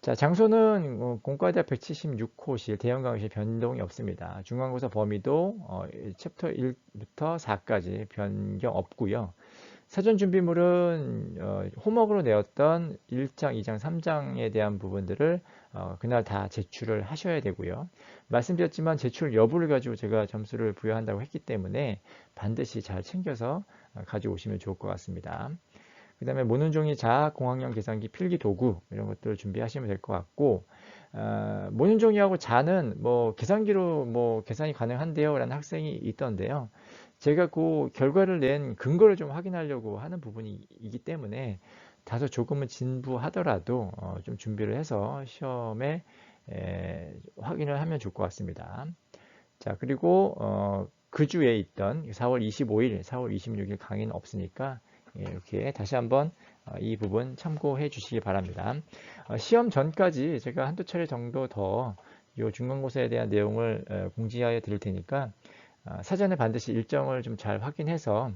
Speaker 1: 자, 장소는 공과대학 176호실 대형 강의실 변동이 없습니다. 중간고사 범위도 챕터 1부터 4까지 변경 없고요. 사전 준비물은 홈워크로 내었던 1장, 2장, 3장에 대한 부분들을 그날 다 제출을 하셔야 되고요. 말씀드렸지만 제출 여부를 가지고 제가 점수를 부여한다고 했기 때문에 반드시 잘 챙겨서 가져오시면 좋을 것 같습니다. 그 다음에 모는 종이 자학 공학용 계산기 필기 도구 이런 것들을 준비하시면 될 것 같고 모는 종이하고 자는 뭐 계산기로 뭐 계산이 가능한데요 라는 학생이 있던데요. 제가 그 결과를 낸 근거를 좀 확인하려고 하는 부분이기 때문에 다소 조금은 진부하더라도 좀 준비를 해서 시험에 확인을 하면 좋을 것 같습니다. 자, 그리고 그 주에 있던 4월 25일, 4월 26일 강의는 없으니까 이렇게 다시 한번 이 부분 참고해 주시기 바랍니다. 시험 전까지 제가 한두 차례 정도 더 이 중간고사에 대한 내용을 공지하여 드릴 테니까 사전에 반드시 일정을 좀 잘 확인해서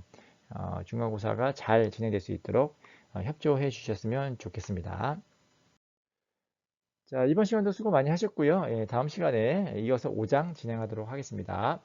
Speaker 1: 중간고사가 잘 진행될 수 있도록 협조해 주셨으면 좋겠습니다. 자, 이번 시간도 수고 많이 하셨고요. 다음 시간에 이어서 5장 진행하도록 하겠습니다.